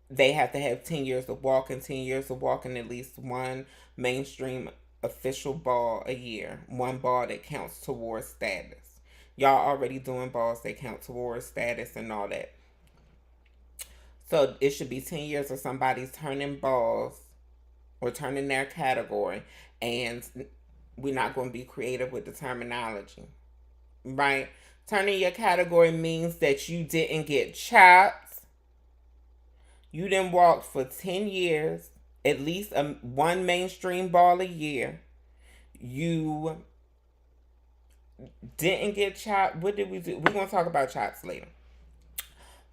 they have to have 10 years of walking, 10 years of walking at least one mainstream official ball a year, one ball that counts towards status. Y'all already doing balls that count towards status and all that. So it should be 10 years of somebody's turning balls or turning their category, and we're not going to be creative with the terminology, right? Turning your category means that you didn't get chopped. You didn't walk for 10 years, at least one mainstream ball a year. You didn't get chopped. What did we do? We're going to talk about chops later.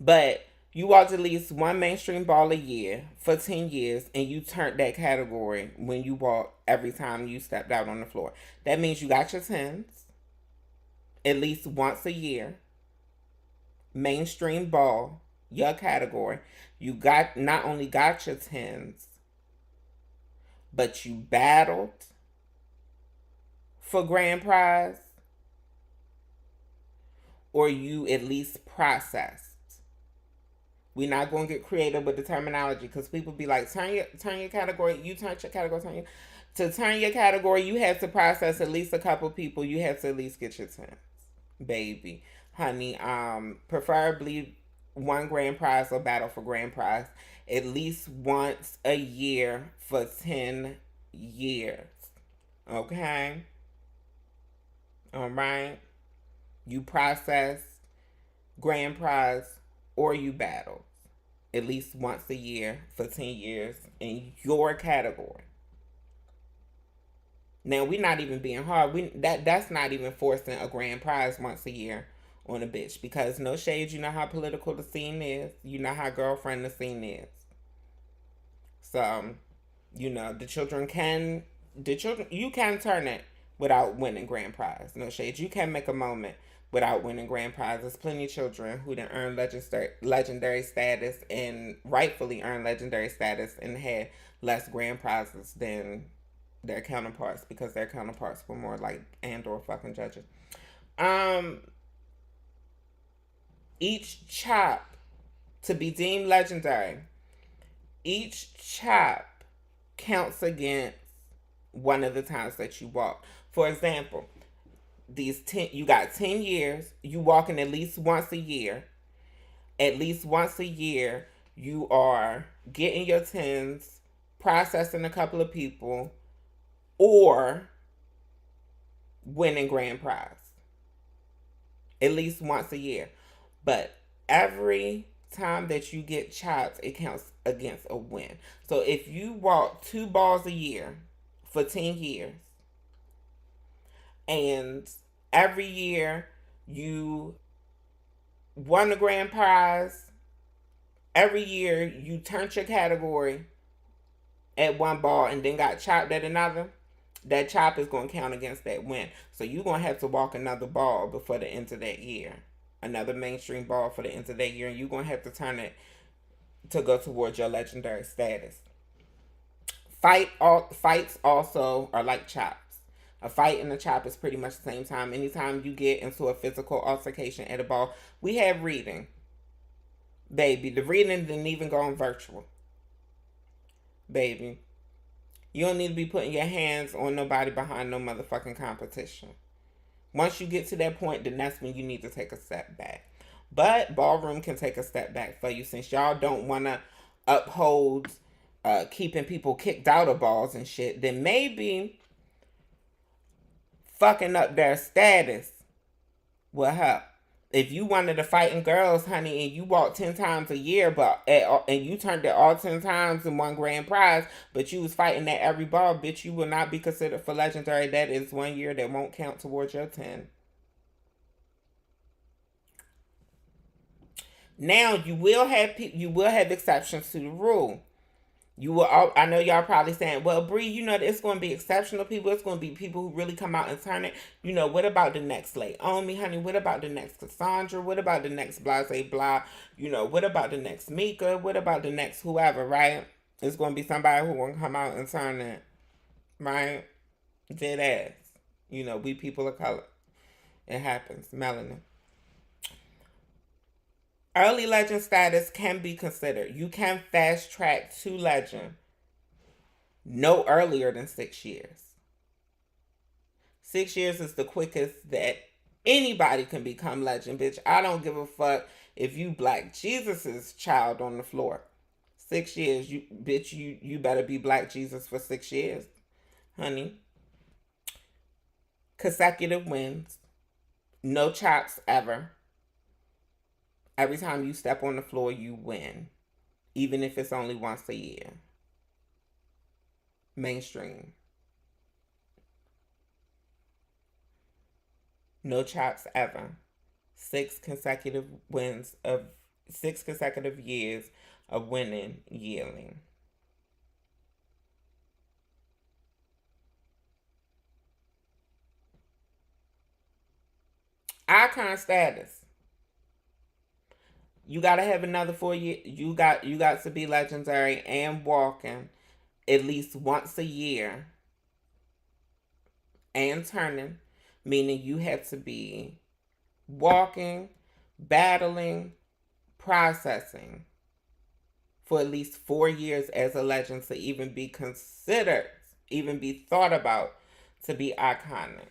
But you walked at least one mainstream ball a year for 10 years, and you turned that category when you walked every time you stepped out on the floor. That means you got your 10s at least once a year. Mainstream ball, your category. You got not only got your 10s, but you battled for grand prize, or you at least processed. We're not going to get creative with the terminology because people be like, turn your category. You turn your category. To turn your category, you have to process at least a couple people. You have to at least get your 10s, baby, honey. Preferably one grand prize or battle for grand prize at least once a year for 10 years. Okay? All right? You process grand prize or you battle at least once a year for 10 years in your category. Now, we're not even being hard. That's not even forcing a grand prize once a year on a bitch, because no shade, you know how political the scene is. You know how girlfriend the scene is. So, you know, you can turn it without winning grand prize. No shade. You can make a moment without winning grand prize. There's plenty of children who didn't earn legendary status and rightfully earn legendary status and had less grand prizes than their counterparts because their counterparts were more like and/or fucking judges. Each chop to be deemed legendary, each chop counts against one of the times that you walk. For example, you got 10 years, you walking at least once a year. At least once a year, you are getting your 10s, processing a couple of people, or winning grand prize. At least once a year. But every time that you get chopped, it counts against a win. So if you walk 2 balls a year for 10 years, and every year you won the grand prize, every year you turned your category at one ball and then got chopped at another, that chop is going to count against that win. So you're going to have to walk another ball before the end of that year. Another mainstream ball for the end of that year. And you're going to have to turn it to go towards your legendary status. Fights also are like chops. A fight and a chop is pretty much the same time. Anytime you get into a physical altercation at a ball, we have reading. Baby, the reading didn't even go on virtual. Baby, you don't need to be putting your hands on nobody behind no motherfucking competition. Once you get to that point, then that's when you need to take a step back. But Ballroom can take a step back for you, since y'all don't want to uphold keeping people kicked out of balls and shit. Then maybe fucking up their status will help. If you wanted to fighting girls, honey, and you walked 10 times a year, and you turned it all 10 times in one grand prize, but you was fighting at every ball, bitch, you will not be considered for legendary. That is 1 year that won't count towards your 10. Now you will have exceptions to the rule. I know y'all probably saying, well, Bre, you know, it's going to be exceptional people. It's going to be people who really come out and turn it. You know, what about the next Laomi, honey? What about the next Cassandra? What about the next Blase Blah? You know, what about the next Mika? What about the next whoever, right? It's going to be somebody who will come out and turn it, right? Dead ass. You know, we people of color. It happens. Melanin. Early legend status can be considered. You can fast track to legend no earlier than 6 years. 6 years is the quickest that anybody can become legend, bitch. I don't give a fuck if you Black Jesus's child on the floor. 6 years, you bitch, you better be Black Jesus for 6 years, honey. Consecutive wins. No chops ever. Every time you step on the floor, you win. Even if it's only once a year. Mainstream. No chops ever. 6 consecutive years of winning yearly. Icon status. You gotta have another 4 years. You got to be legendary and walking at least once a year and turning, meaning you have to be walking, battling, processing for at least 4 years as a legend to even be considered, even be thought about to be iconic.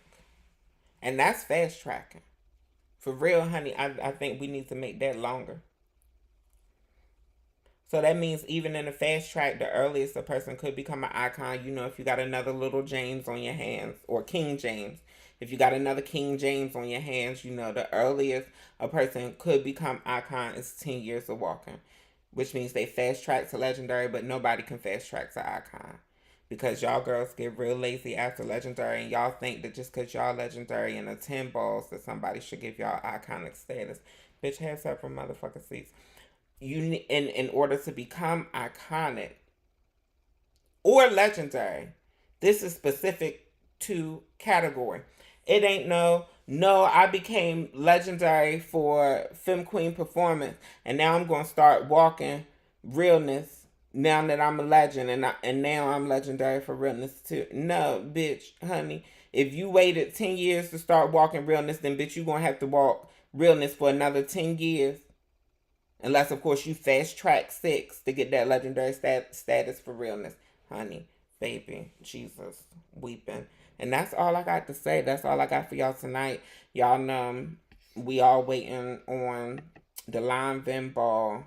And that's fast tracking. For real, honey, I think we need to make that longer. So that means even in a fast track, the earliest a person could become an icon, you know, if you got another little James on your hands, or King James. If you got another King James on your hands, you know, the earliest a person could become icon is 10 years of walking. Which means they fast track to legendary, but nobody can fast track to icon. Because y'all girls get real lazy after legendary, and y'all think that just because y'all legendary and a 10 balls that somebody should give y'all iconic status. Bitch, have several motherfucking seats. You in order to become iconic or legendary, this is specific to category. It ain't no, I became legendary for Femme Queen performance, and now I'm going to start walking realness now that I'm a legend, and now I'm legendary for realness too. No, bitch, honey. If you waited 10 years to start walking realness, then bitch, you going to have to walk realness for another 10 years. Unless, of course, you fast track 6 to get that legendary status for realness. Honey, baby, Jesus, weeping. And that's all I got to say. That's all I got for y'all tonight. Y'all know we all waiting on the Lime Vin ball.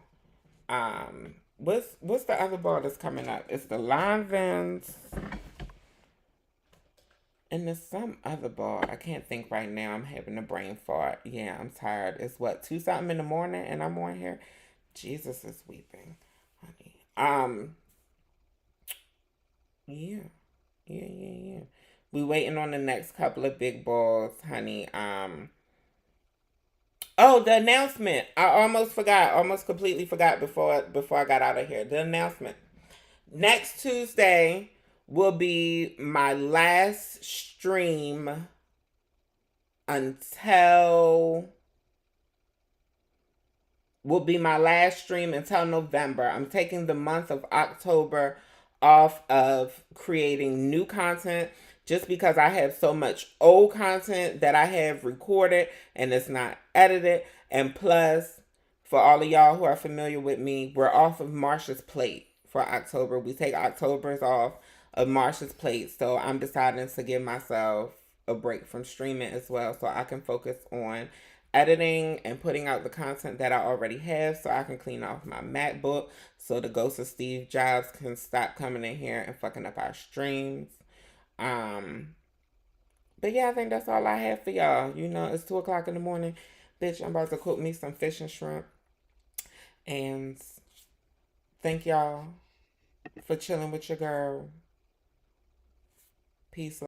What's the other ball that's coming up? It's the Lime Vins. And there's some other ball. I can't think right now. I'm having a brain fart. Yeah, I'm tired. It's what, 2 something in the morning and I'm on here? Jesus is weeping, honey. Yeah. We waiting on the next couple of big balls, honey. Oh, the announcement. I almost forgot. Almost completely forgot before I got out of here. The announcement. Next Tuesday will be my last stream until November. I'm taking the month of October off of creating new content just because I have so much old content that I have recorded and it's not edited. And plus, for all of y'all who are familiar with me, we're off of Marsha's plate for October. We take October's off of Marsha's plate. So I'm deciding to give myself a break from streaming as well so I can focus on editing and putting out the content that I already have so I can clean off my MacBook so the ghost of Steve Jobs can stop coming in here and fucking up our streams. But yeah, I think that's all I have for y'all. You know, it's 2 o'clock in the morning. Bitch, I'm about to cook me some fish and shrimp. And thank y'all for chilling with your girl. Peace.